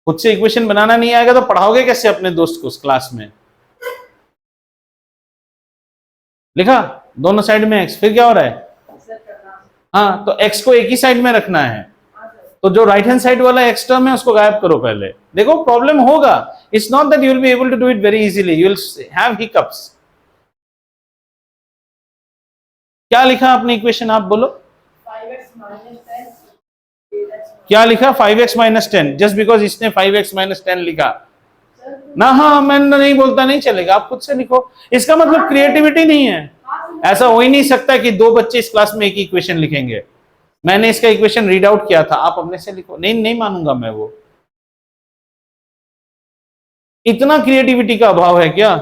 Speaker 1: खुद से इक्वेशन बनाना नहीं आएगा तो पढ़ाओगे कैसे अपने दोस्त को क्लास में? लिखा दोनों साइड में x, फिर क्या हो रहा है? हाँ, तो x को एक ही साइड में रखना है. तो जो राइट हैंड साइड वाला x टर्म है उसको गायब करो पहले. देखो प्रॉब्लम होगा. It's not that you will be able to do it very easily. You will have hiccups. क्या लिखा आपने इक्वेशन? आप बोलो.
Speaker 3: 5x - 10.
Speaker 1: क्या लिखा? 5x - 10. जस्ट बिकॉज इसने 5x - 10 लिखा ना. हाँ, मैं नहीं बोलता नहीं चलेगा, आप खुद से लिखो. इसका मतलब क्रिएटिविटी नहीं है. ऐसा हो ही नहीं सकता कि 2 बच्चे इस क्लास में एक ही इक्वेशन लिखेंगे. मैंने इसका इक्वेशन रीड आउट किया था, आप अपने से लिखो. नहीं मानूंगा मैं वो. इतना क्रिएटिविटी का अभाव है क्या?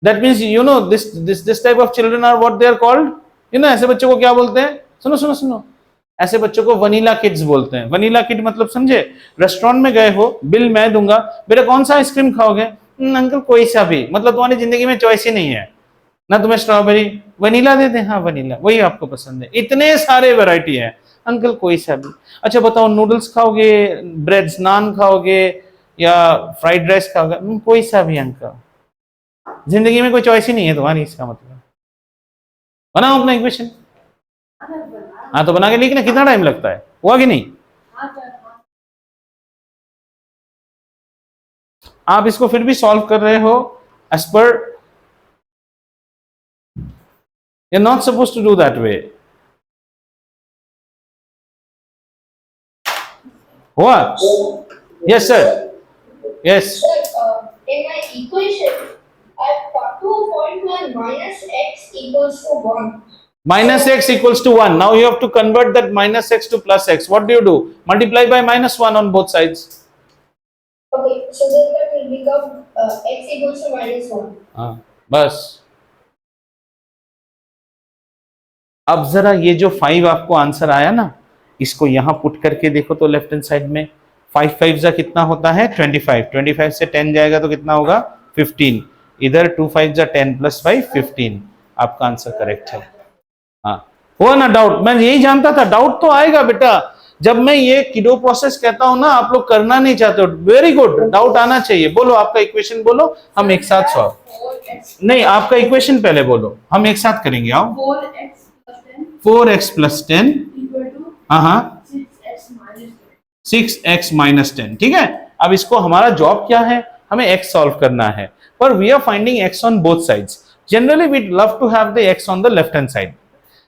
Speaker 1: That means you know this type of children are what they are called. You know ऐसे बच्चों को क्या बोलते हैं? सुनो सुनो सुनो, ऐसे बच्चों को वनीला किड्स बोलते हैं। वनीला किड मतलब समझे, रेस्टोरेंट में गए हो, बिल मैं दूंगा, बेटा कौन सा आइसक्रीम खाओगे? अंकल कोई सा भी, मतलब तुम्हारी जिंदगी में चॉइस ही नहीं है ना, तुम्हें स्ट्रॉबेरी, वनीला दे दें, हाँ वनीला वही आपको पसंद है, इतने सारे वैरायटी है, अंकल कोई सा भी। अच्छा बताओ, नूडल्स खाओगे, ब्रेड्स नान खाओगे या फ्राइड राइस खाओगे? कोई सा भी अंकल, जिंदगी में कोई चॉइस ही नहीं है तुम्हारी, इसका मतलब। बनाओ अपना इक्वेशन। हाँ तो बना के लिखना, कितना टाइम लगता है, हुआ कि नहीं? आप इसको फिर भी सॉल्व कर रहे हो as per, you're not supposed to do that way. हुआ? Yes sir. Yes.
Speaker 2: Sir, in my equation, I've got to a point where minus x equals to 1.
Speaker 1: Minus x equals to 1. Now you have to convert that minus x to plus x. What do? Multiply by minus 1 on both sides.
Speaker 2: Okay, so then that will become x equals to minus 1.
Speaker 1: हाँ बस। अब जरा ये जो 5 आपको answer आया ना, इसको यहां पुट करके देखो तो लेफ्ट हैंड साइड में 5 5 जा कितना होता है 25, 25 से 10 जाएगा तो कितना होगा 15, इधर 2 5 जा 10 प्लस 5 15, आपका आंसर करेक्ट है। हाँ हुआ ना डाउट? मैं यही जानता था डाउट तो आएगा बेटा, जब मैं ये किडो प्रोसेस कहता हूं ना, आप लोग करना नहीं चाहते हो, वेरी गुड, डाउट आना चाहिए। बोलो आपका इक्वेशन बोलो, हम एक साथ सॉल्व। नहीं आपका इक्वेशन पहले बोलो, हम एक साथ करेंगे। आओ 4x प्लस 10 हाँ 6x माइनस 10, ठीक है। अब इसको हमारा जॉब क्या है, हमें x सॉल्व करना है, पर we are finding x on both sides. Generally we love to have the x on the left hand side,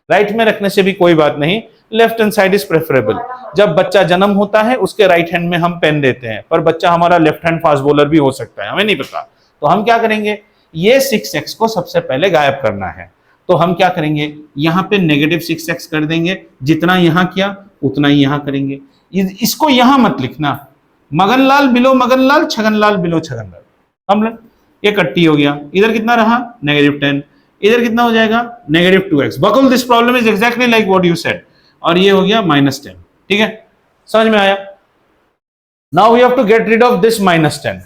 Speaker 1: right में रखने से भी कोई बात नहीं, left hand side is preferable. जब बच्चा जन्म होता है उसके राइट हैंड में हम पेन देते हैं, पर बच्चा हमारा लेफ्ट हैंड फास्ट बॉलर भी हो सकता है, हमें नहीं पता। तो हम क्या करेंगे, ये 6x को सबसे पहले गायब करना है, तो हम क्या करेंगे, यहां पे नेगेटिव 6x कर देंगे, जितना यहां किया उतना ही यहां करेंगे। इसको यहां मत लिखना, मगनलाल बिलो मगनलाल, छगनलाल बिलो छगनलाल, हम ये कट्टी हो गया, इधर कितना रहा नेगेटिव 10, इधर कितना हो जाएगा negative 2x। Bakul this problem is exactly like what you said, और ये हो गया -10, ठीक है, समझ में आया? Now we have to get rid of this -10,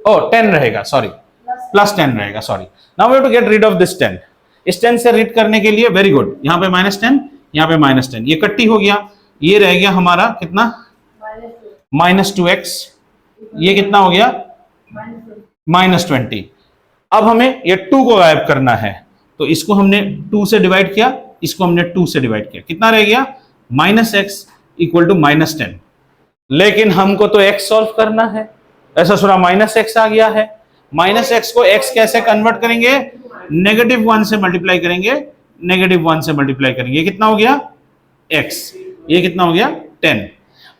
Speaker 1: oh 10 रहेगा, सॉरी प्लस 10 रहेगा, sorry. Now we have to get rid of this 10। इस 10 से रीड करने के लिए वेरी गुड, यहाँ पे -10, यहाँ पे -10, ये कट्टी हो गया, ये रह गया हमारा कितना -2x, ये कितना हो गया -20। अब हमें ये 2 को गायब करना है, तो इसको हमने 2 से डिवाइड किया, इसको हमने 2 से डिवाइड किया, कितना रह गया -x इक्वल टू -10। लेकिन हमको तो x सॉल्व करना है, ऐसा सुना -x आ गया है, -x को x कैसे कन्वर्ट करेंगे, -1 से मल्टीप्लाई करेंगे, -1 से मल्टीप्लाई करेंगे, ये कितना हो गया x, ये कितना हो गया 10।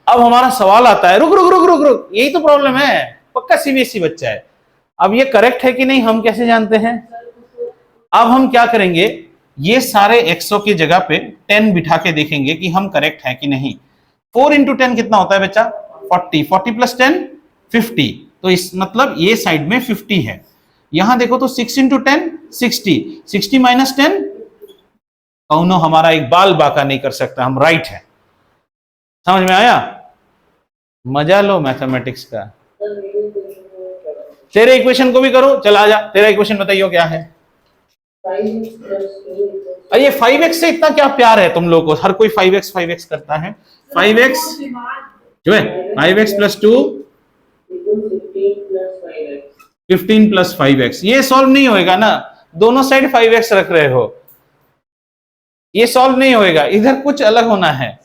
Speaker 1: अब हमारा सवाल आता है, रुक रुक रुक रुक रुक, यही तो प्रॉब्लम है, पक्का सीबीएसई बच्चा है। अब ये करेक्ट है कि नहीं हम कैसे जानते हैं? अब हम क्या करेंगे, ये सारे एक्सों की जगह पे 10 बिठा के देखेंगे कि हम करेक्ट है कि नहीं। 4 इंटू 10 कितना होता है बच्चा 40, 40 प्लस 10 50, तो इस मतलब ये साइड में 50 है। यहां देखो तो 6 इंटू 10 60, 60 माइनस 10, कौनो हमारा एक बाल बाका नहीं कर सकता, हम राइट है। समझ में आया? मजा लो मैथमेटिक्स का। तेरे इक्वेशन को भी करो, चल आ जा, तेरा इक्वेशन बताइयो क्या है। ये 5x से इतना क्या प्यार है तुम लोगों को, हर कोई 5x करता है। 5x जो है 5x प्लस 2 15 प्लस 5x, ये सॉल्व नहीं होएगा ना, दोनों साइड 5x रख रहे हो, ये सॉल्व नहीं होएगा, इधर कुछ अलग होना है।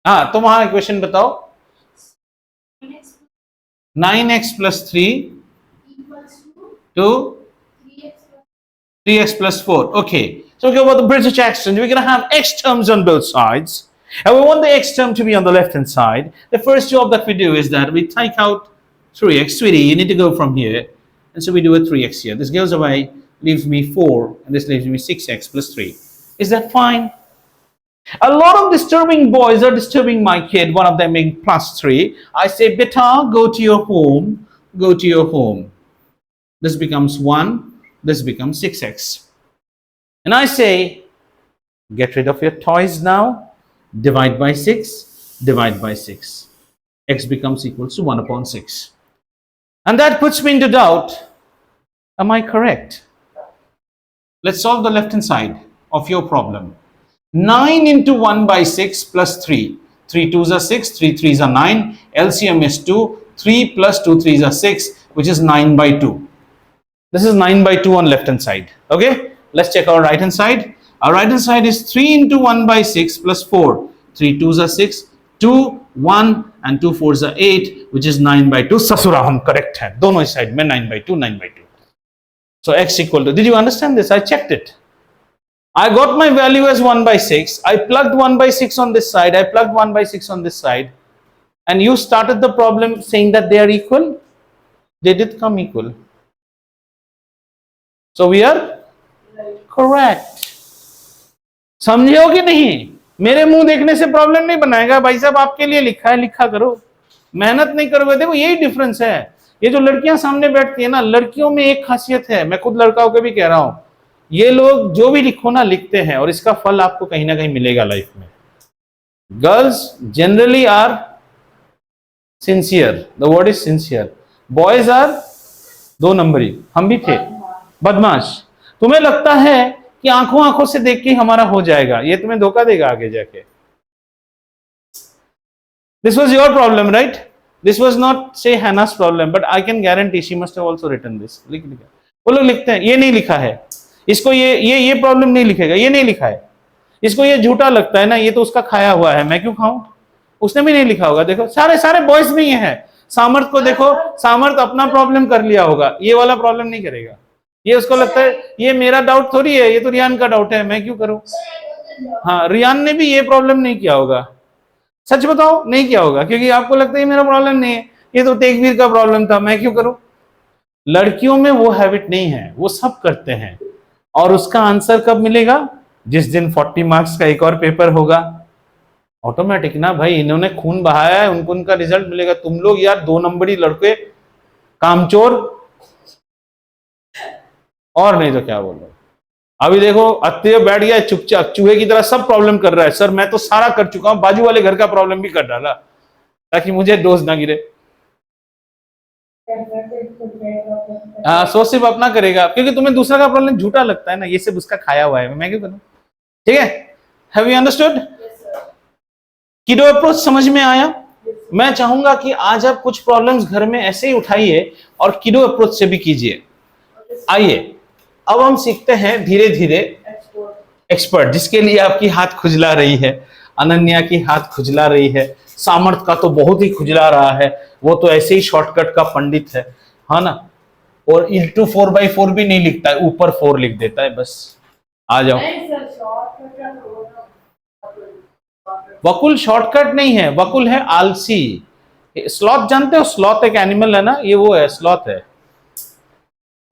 Speaker 1: हाँ तो वहां इक्वेशन बताओ। 9x plus 3 to 3x plus 4. Okay, so we go about the British accent. We're going to have x terms on both sides, and we want the x term to be on the left hand side. The first job that we do is that we take out 3x. Sweetie, you need to go from here, and so we do a 3x here. This goes away, leaves me 4, and this leaves me 6x plus 3. Is that fine? A lot of disturbing boys are disturbing my kid, one of them being +3. I say, beta, go to your home, go to your home. This becomes 1, this becomes 6x. And I say, get rid of your toys now, divide by 6, divide by 6. X becomes equals to 1 upon 6. And that puts me into doubt. Am I correct? Let's solve the left hand side of your problem. 9 into 1 by 6 plus 3. 3 2s are 6, 3 3s are 9. LCM is 2. 3 plus 2 3s are 6, which is 9 by 2. This is 9 by 2 on left hand side. Okay, let's check our right hand side. Our right hand side is 3 into 1 by 6 plus 4. 3 2s are 6, 2 1 and 2 4s are 8, which is 9 by 2. ससुरा हम correct हैं दोनों side में 9 by 2 9 by 2. So x equal to, did you understand this? I checked it. I got my value as 1 by 6. I plugged 1 by 6 on this side. I plugged 1 by 6 on this side. And you started the problem saying that they are equal. They did come equal. So we are correct. समझे हो कि नहीं? मेरे मुंह देखने से problem नहीं बनाएगा भाई साहब, आपके लिए लिखा है, लिखा करो, मेहनत नहीं करोगे। देखो यही डिफरेंस है। ये जो लड़कियां सामने बैठती है ना, लड़कियों में एक खासियत है, मैं खुद लड़का होकर भी कह रहा हूं, ये लोग जो भी लिखो ना लिखते हैं और इसका फल आपको कहीं ना कहीं मिलेगा लाइफ में। Girls generally are sincere, the word is sincere. Boys are 2 नंबरी, हम भी थे बदमाश। तुम्हें लगता है कि आंखों आंखों से देख के हमारा हो जाएगा, ये तुम्हें धोखा देगा आगे जाके। This was your problem right? This was not से हैना's problem, but I can guarantee she must have also written this. वो लोग लिखते हैं, ये नहीं लिखा है, इसको ये प्रॉब्लम नहीं लिखेगा, ये नहीं लिखा है, इसको ये झूठा लगता है ना, ये तो उसका खाया हुआ है, मैं क्यों खाऊं? उसने भी नहीं लिखा होगा। देखो सारे बॉयज में ये है। सामर्थ को देखो, सामर्थ अपना प्रॉब्लम कर लिया होगा, ये वाला प्रॉब्लम नहीं करेगा। ये उसको लगता है ये मेरा डाउट थोड़ी है, ये तो रियान का डाउट है, मैं क्यों करूं? हाँ, रियान ने भी ये प्रॉब्लम नहीं किया होगा। सच बताओ, नहीं किया होगा, क्योंकि आपको लगता है मेरा प्रॉब्लम नहीं है, ये तो तेगवीर का प्रॉब्लम था, मैं क्यों करूं? लड़कियों में वो हैबिट नहीं है, वो सब करते हैं। और उसका आंसर कब मिलेगा? जिस दिन 40 मार्क्स का एक और पेपर होगा। ऑटोमेटिक ना भाई, इन्होंने खून बहाया है, उनको उनका रिजल्ट मिलेगा। तुम लोग यार 2 नंबरी लड़के, कामचोर, और नहीं तो क्या बोल रहा हूं। अभी देखो अत्य बैठ गया चुपचाप चूहे की तरह, सब प्रॉब्लम कर रहा है। सर मैं तो सारा कर चुका हूं, बाजू वाले घर का प्रॉब्लम भी कर डाला ताकि मुझे डोज ना गिरे। सोच सिर्फ अपना करेगा, क्योंकि तुम्हें दूसरा का प्रॉब्लम झूठा लगता है ना, ये सिर्फ उसका खाया हुआ है, मैं क्यों करूं? ठीक है, हैव यू अंडरस्टूड? किडो अप्रोच समझ में आया? मैं चाहूंगा कि आज आप कुछ प्रॉब्लम्स घर में ऐसे ही उठाइए और किडो अप्रोच से भी कीजिए। आइए अब हम सीखते हैं धीरे धीरे एक्सपर्ट, जिसके लिए आपकी हाथ खुजला रही है, अनन्या की हाथ खुजला रही है, सामर्थ का तो बहुत ही खुजला रहा है, वो तो ऐसे ही शॉर्टकट का पंडित है, हाँ ना। और इंटू 4/4 भी नहीं लिखता है, ऊपर 4 लिख देता है बस। आ जाओ। वकुल शॉर्टकट नहीं है, वकुल है आलसी। स्लॉथ जानते हो? स्लॉथ एक एनिमल है ना, ये वो है, स्लॉथ है,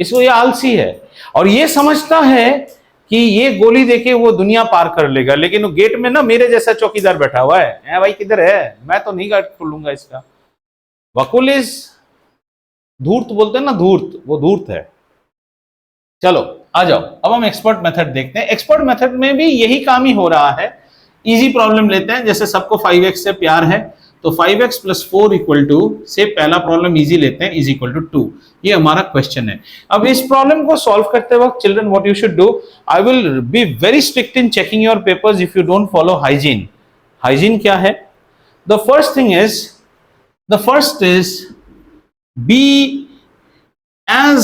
Speaker 1: इसको ये आलसी है और ये समझता है कि ये गोली देके वो दुनिया पार कर लेगा, लेकिन वो गेट में ना मेरे जैसा चौकीदार बैठा हुआ है, भाई किधर है, मैं तो नहीं गार्ड खोलूंगा इसका। वकुल इज धूर्त, बोलते हैं ना धूर्त, वो धूर्त है। चलो आ जाओ, अब हम एक्सपर्ट मेथड देखते हैं। एक्सपर्ट मेथड में भी यही काम ही हो रहा है। इजी प्रॉब्लम लेते हैं, जैसे सबको 5x से प्यार है तो 5x + 4 = से पहला प्रॉब्लम इजी लेते हैं, इज इक्वल टू 2। ये हमारा क्वेश्चन है। अब इस प्रॉब्लम को सॉल्व करते वक्त children what you should do, I will be very strict in checking your papers if you don't follow hygiene. Hygiene क्या है? The first is be as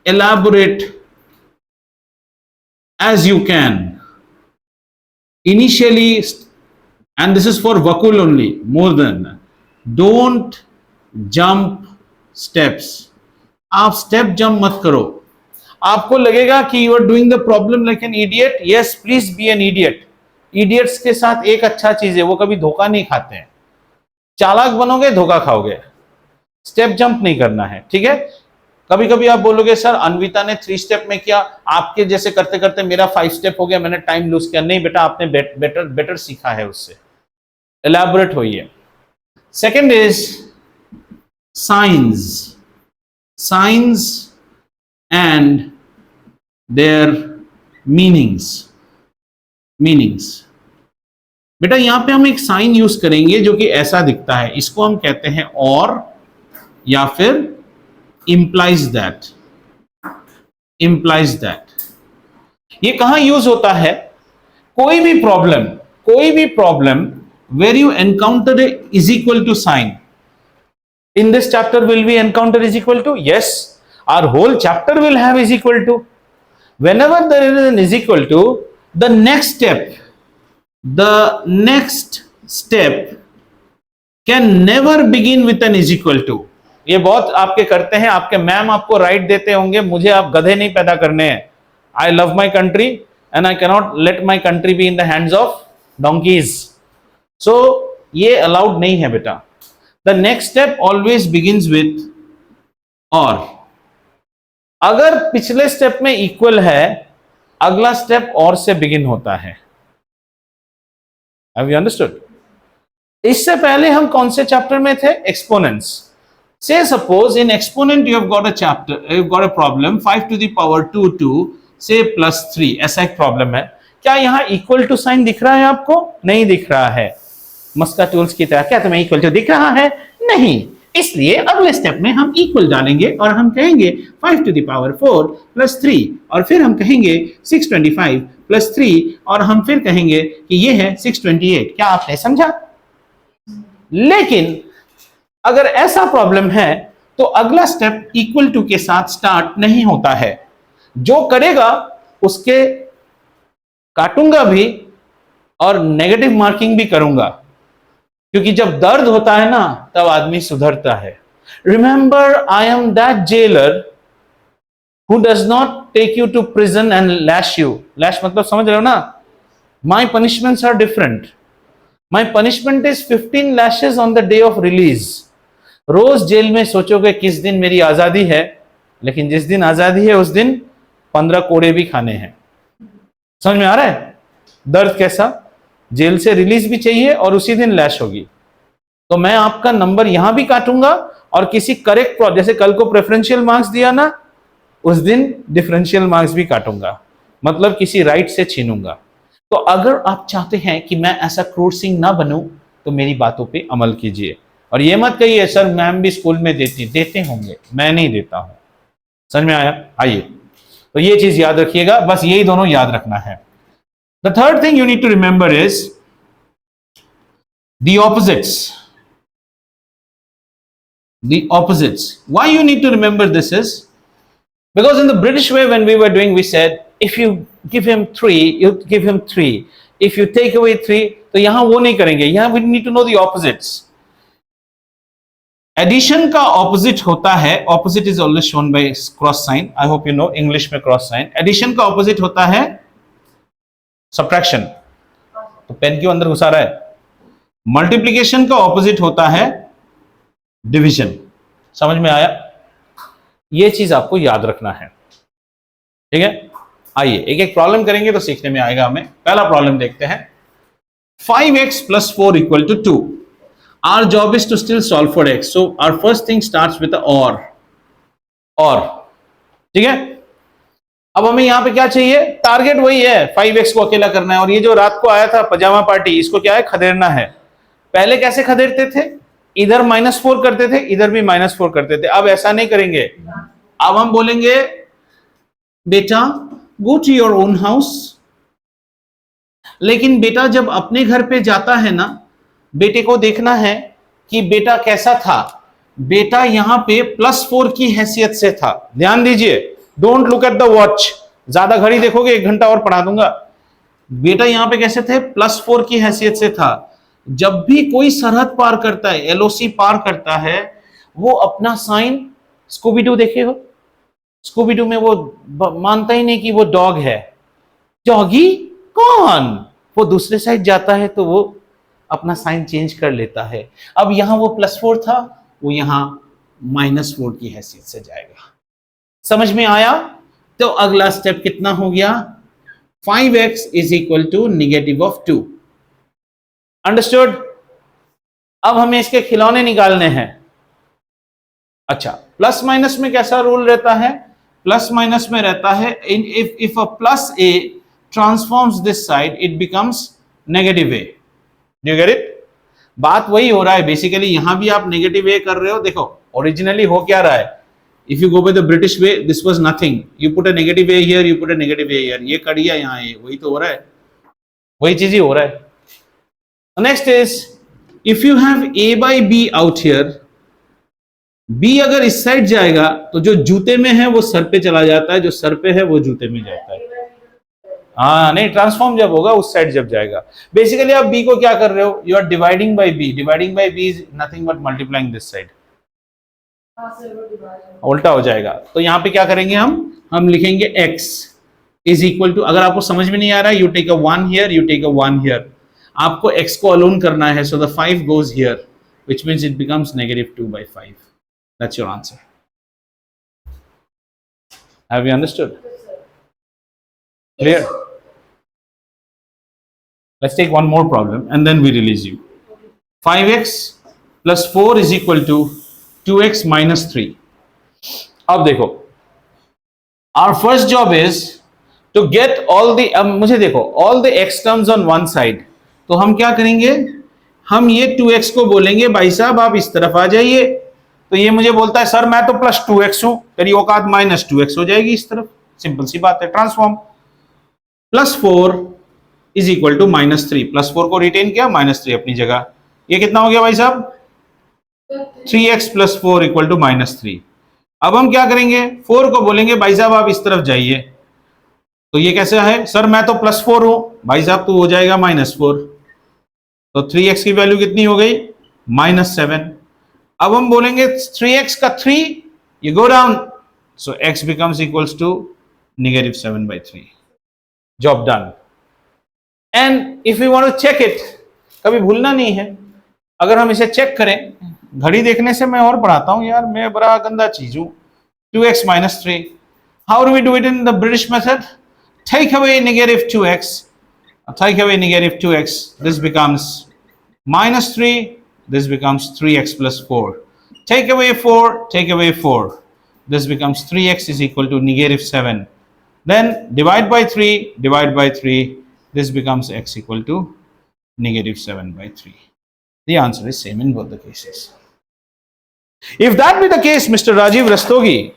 Speaker 1: elaborate as you can initially, and this is for Vakul only, more than, don't jump steps। आप step jump मत करो। आपको लगेगा कि you are doing the problem like an idiot, yes please be an idiot. Idiots के साथ एक अच्छा चीज है, वो कभी धोखा नहीं खाते हैं। चालाक बनोगे धोखा खाओगे, स्टेप जंप नहीं करना है, ठीक है। कभी कभी आप बोलोगे सर अन्विता ने 3 स्टेप में किया, आपके जैसे करते करते मेरा 5 स्टेप हो गया, मैंने टाइम लूज किया। नहीं बेटा, आपने बेटर सीखा है उससे। एलैबोरेट होइए। Second is science and there meanings बेटा यहां पे हम एक साइन यूज करेंगे जो कि ऐसा दिखता है, इसको हम कहते हैं और या फिर implies that। ये कहां यूज होता है? कोई भी problem where you encounter a is equal to sign, in this chapter will we encounter is equal to? Yes, our whole chapter will have is equal to. Whenever there is an is equal to, the next step can never begin with an is equal to। ये बहुत आपके करते हैं, आपके ma'am आपको right देते होंगे, मुझे आप गधे नहीं पैदा करने हैं। I love my country and I cannot let my country be in the hands of donkeys. So ये अलाउड नहीं है बेटा। The next step always begins with और। अगर पिछले स्टेप में इक्वल है, अगला स्टेप और से बिगिन होता है। Have you understood? इससे पहले हम कौन से चैप्टर में थे? Exponents. Say suppose in exponent you have got a chapter, you've got a problem 5 to the power 2 say plus 3, ऐसा एक प्रॉब्लम है। क्या यहां इक्वल टू साइन दिख रहा है आपको? नहीं दिख रहा है। मस्का टूल्स की तरह क्या तुम्हें इक्वल टू दिख रहा है? नहीं। इसलिए अगले स्टेप में हम इक्वल डालेंगे और हम कहेंगे 5 to the power 4 plus 3 और फिर हम कहेंगे 625 plus 3 और हम फिर कहेंगे कि ये है 628। क्या आपने समझा? लेकिन अगर ऐसा प्रॉब्लम है तो अगला स्टेप इक्वल टू के साथ स्टार्ट नहीं होता है। जो करेगा उसके काटूंगा भी और नेगेटिव मार्किंग भी करूंगा, क्योंकि जब दर्द होता है ना तब आदमी सुधरता है। Remember I am that jailer who does not take you to prison and lash you. Lash मतलब समझ रहे हो ना? My punishments are different. My punishment is 15 lashes on the day of release. रोज जेल में सोचोगे किस दिन मेरी आजादी है, लेकिन जिस दिन आजादी है उस दिन 15 कोड़े भी खाने हैं। समझ में आ रहा है दर्द कैसा? जेल से रिलीज भी चाहिए और उसी दिन लैश होगी। तो मैं आपका नंबर यहां भी काटूंगा और किसी करेक्ट, जैसे कल को प्रेफरेंशियल मार्क्स दिया ना, उस दिन डिफरेंशियल मार्क्स भी काटूंगा, मतलब किसी राइट से छीनूंगा। तो अगर आप चाहते हैं कि मैं ऐसा क्रूर सिंह ना बनूं तो मेरी बातों पे अमल कीजिए और ये मत कहिए सर मैम भी स्कूल में देते होंगे, मैं नहीं देता हूं। समझ में आया? आइए, तो ये चीज याद रखिएगा, बस यही दोनों याद रखना है। The third thing you need to remember is the opposites. The opposites. Why you need to remember this is because in the British way when we were doing, we said if you give him 3, you give him 3. If you take away 3, तो यहां वो नहीं करेंगे। यहां we need to know the opposites. Addition का opposite होता है, opposite is always shown by cross sign. I hope you know English में क्रॉस साइन। एडिशन का ऑपोजिट होता है सब्ट्रैक्शन। तो पेन क्यों अंदर घुसा रहा है? मल्टीप्लिकेशन का ऑपोजिट होता है डिवीजन। समझ में आया? ये चीज आपको याद रखना है, ठीक है? आइए एक एक प्रॉब्लम करेंगे तो सीखने में आएगा हमें। पहला प्रॉब्लम देखते हैं। 5x plus 4 equal to 2. Our job is to still solve for x. So our first thing starts with the or. ठीक है? अब हमें यहां पे क्या चाहिए? टारगेट वही है, 5x को अकेला करना है। और ये जो रात को आया था पजामा पार्टी, इसको क्या है? खदेड़ना है। पहले कैसे खदेड़ते थे? इधर -4 करते थे, इधर भी -4 करते थे। अब ऐसा नहीं करेंगे। अब हम बोलेंगे बेटा go to your own house. लेकिन बेटा जब अपने घर पे जाता है ना, बेटे को देखना है कि बेटा कैसा था। बेटा यहां पे +4 की हैसियत से था। ध्यान दीजिए, don't look at the watch. ज्यादा घड़ी देखोगे 1 घंटा और पढ़ा दूंगा। बेटा यहां पे कैसे थे? +4 की हैसियत से था। जब भी कोई सरहद पार करता है, एलओसी पार करता है, वो अपना साइन, स्कूबीडू देखे हो? स्कूबीडू में वो मानता ही नहीं कि वो डॉग है। डॉगी कौन? वो दूसरे साइड जाता है तो वो अपना साइन चेंज कर लेता है। अब यहां वो +4 था, वो यहां -4 की हैसियत से जाएगा। समझ में आया? तो अगला स्टेप कितना हो गया? 5x is equal to -2। Understood? अब हमें इसके खिलौने निकालने हैं। अच्छा, प्लस माइनस में कैसा रूल रहता है? प्लस माइनस में रहता है, if a plus A transforms this side it becomes negative A. Do you get it? बात वही हो रहा है बेसिकली, यहां भी आप नेगेटिव ए कर रहे हो। देखो ओरिजिनली हो क्या रहा है, if you go by the British way this was nothing, you put a negative A here, you put a negative A here, ये कर दिया यहां ए, वही तो हो रहा है, वही चीज ही हो रहा है। Next is if you have a by b out here, b अगर इस साइड जाएगा तो जो जूते में है वो सर पे चला जाता है, जो सर पे है वो जूते में जाता है। हाँ नहीं, ट्रांसफॉर्म जब होगा उस साइड जब जाएगा। बेसिकली आप b को क्या कर रहे हो, you are dividing by b, dividing by b is nothing but multiplying this side, उल्टा हो जाएगा। तो यहां पे क्या करेंगे हम लिखेंगे x इज इक्वल टू, अगर आपको समझ में नहीं आ रहा है, you take a 1 here, you take a 1 here, आपको x को अलोन करना है, so the 5 goes here which means it becomes negative 2 by 5. That's your answer. Have you understood? Clear? Let's take one more problem and then we release you. 5x plus 4 is equal to 2x minus 3. अब देखो, our first job is to get all the मुझे देखो all the x terms on one side, तो हम क्या करेंगे, हम ये 2x को बोलेंगे भाई साहब आप इस तरफ आ जाइए, तो ये मुझे बोलता है सर मैं तो प्लस 2x हूं, तेरी औकात माइनस 2x हो जाएगी इस तरफ, सिंपल सी बात है, transform. Plus 4 is equal to minus 3, plus 4 को रिटेन किया, माइनस 3 अपनी जगह, ये कितना हो गया भाई साहब, 3x plus 4 equal to minus 3। अब हम क्या करेंगे, 4 को बोलेंगे भाई साहब आप इस तरफ जाइए, तो ये कैसे है, सर मैं तो प्लस 4 हूं, भाई साहब तो हो जाएगा माइनस 4, तो 3x की वैल्यू कितनी हो गई, माइनस 7। अब हम बोलेंगे 3x का 3, you go down, so x becomes equals to negative 7 by 3. Job done. And if we want to check it, कभी भूलना नहीं है, अगर हम इसे चेक करें, घड़ी देखने से मैं और पढ़ाता हूं यार, मैं बड़ा गंदा चीज हूं। 2x minus 3. How do we do it in the British method? Take away negative 2x. Take away negative 2x. This becomes minus 3. This becomes 3x plus 4. Take away 4, take away 4. This becomes 3x is equal to negative 7. Then divide by 3, divide by 3. This becomes x equal to negative 7 by 3. The answer is same in both the cases. If that be the case, Mr. Rajiv Rastogi,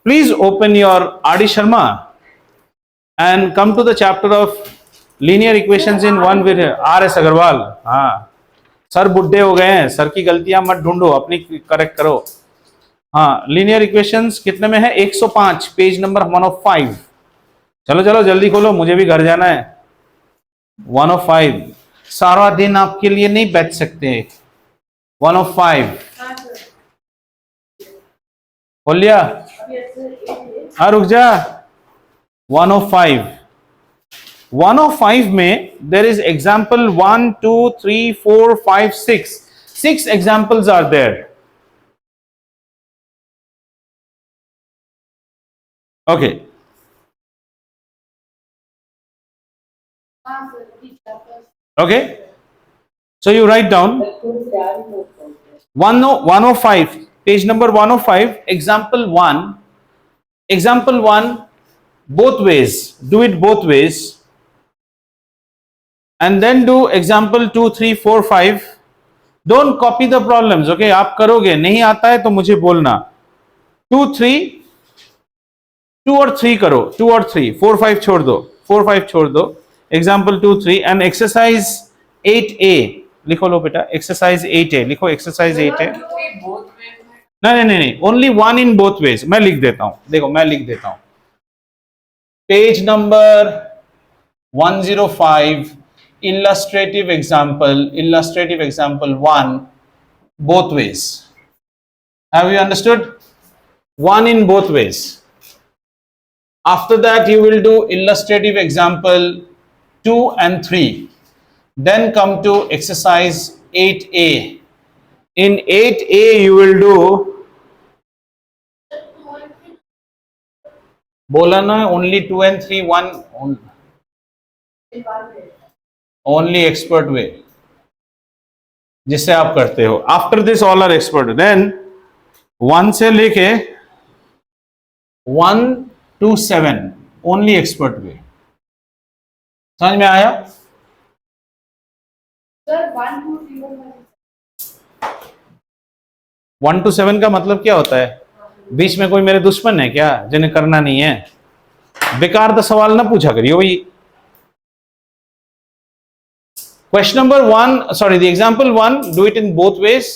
Speaker 1: please open your R.D. Sharma and come to the chapter of linear equations in one with R.S. Agarwal. हाँ, sir बुड्ढे हो गए हैं, sir की गलतियां मत ढूंढो, अपनी करेक्ट करो। हाँ, लीनियर इक्वेशंस कितने में है, 105, पेज नंबर 105। चलो चलो जल्दी खोलो, मुझे भी घर जाना है। 105, सारा दिन आपके लिए नहीं बैठ सकते। 105 खोल लिया? हाँ रुक जा। 105 में there is example 1, 2, 3, 4, 5, 6. 6 examples are there. Okay. Okay. So you write down 105, page number 105, example 1. Example 1, both ways. Do it both ways. And then do example 2, 3, 4, 5. Don't copy the problems, okay? आप करोगे, नहीं आता है तो मुझे बोलना। 2, 3, 2 और 3 करो, 2 और 3, 4, 5 छोड़ दो, 4, 5 छोड़ दो। Example 2, 3 and exercise 8A लिखो लो बेटा, exercise 8A लिखो, exercise 8A। नहीं, only one in both ways। मैं लिख देता हूं, देखो मैं लिख देता हूं। Page number 105, illustrative example 1, both ways. Have you understood? One in both ways. After that you will do illustrative example 2 and 3. Then come to exercise 8A. In 8A you will do, बोला ना, only 2 and 3, one only expert way जिससे आप करते हो। After this all are expert. Then 1 से लेके 1 to 7 only expert वे। समझ में आया?
Speaker 3: Sir, 1 to 0 है।
Speaker 1: 1 to 7 का मतलब क्या होता है? बीच में कोई मेरे दुश्मन है क्या जिन्हें करना नहीं है? बेकार का सवाल ना पूछा करियो भाई। Question number 1, sorry, the example 1, do it in both ways.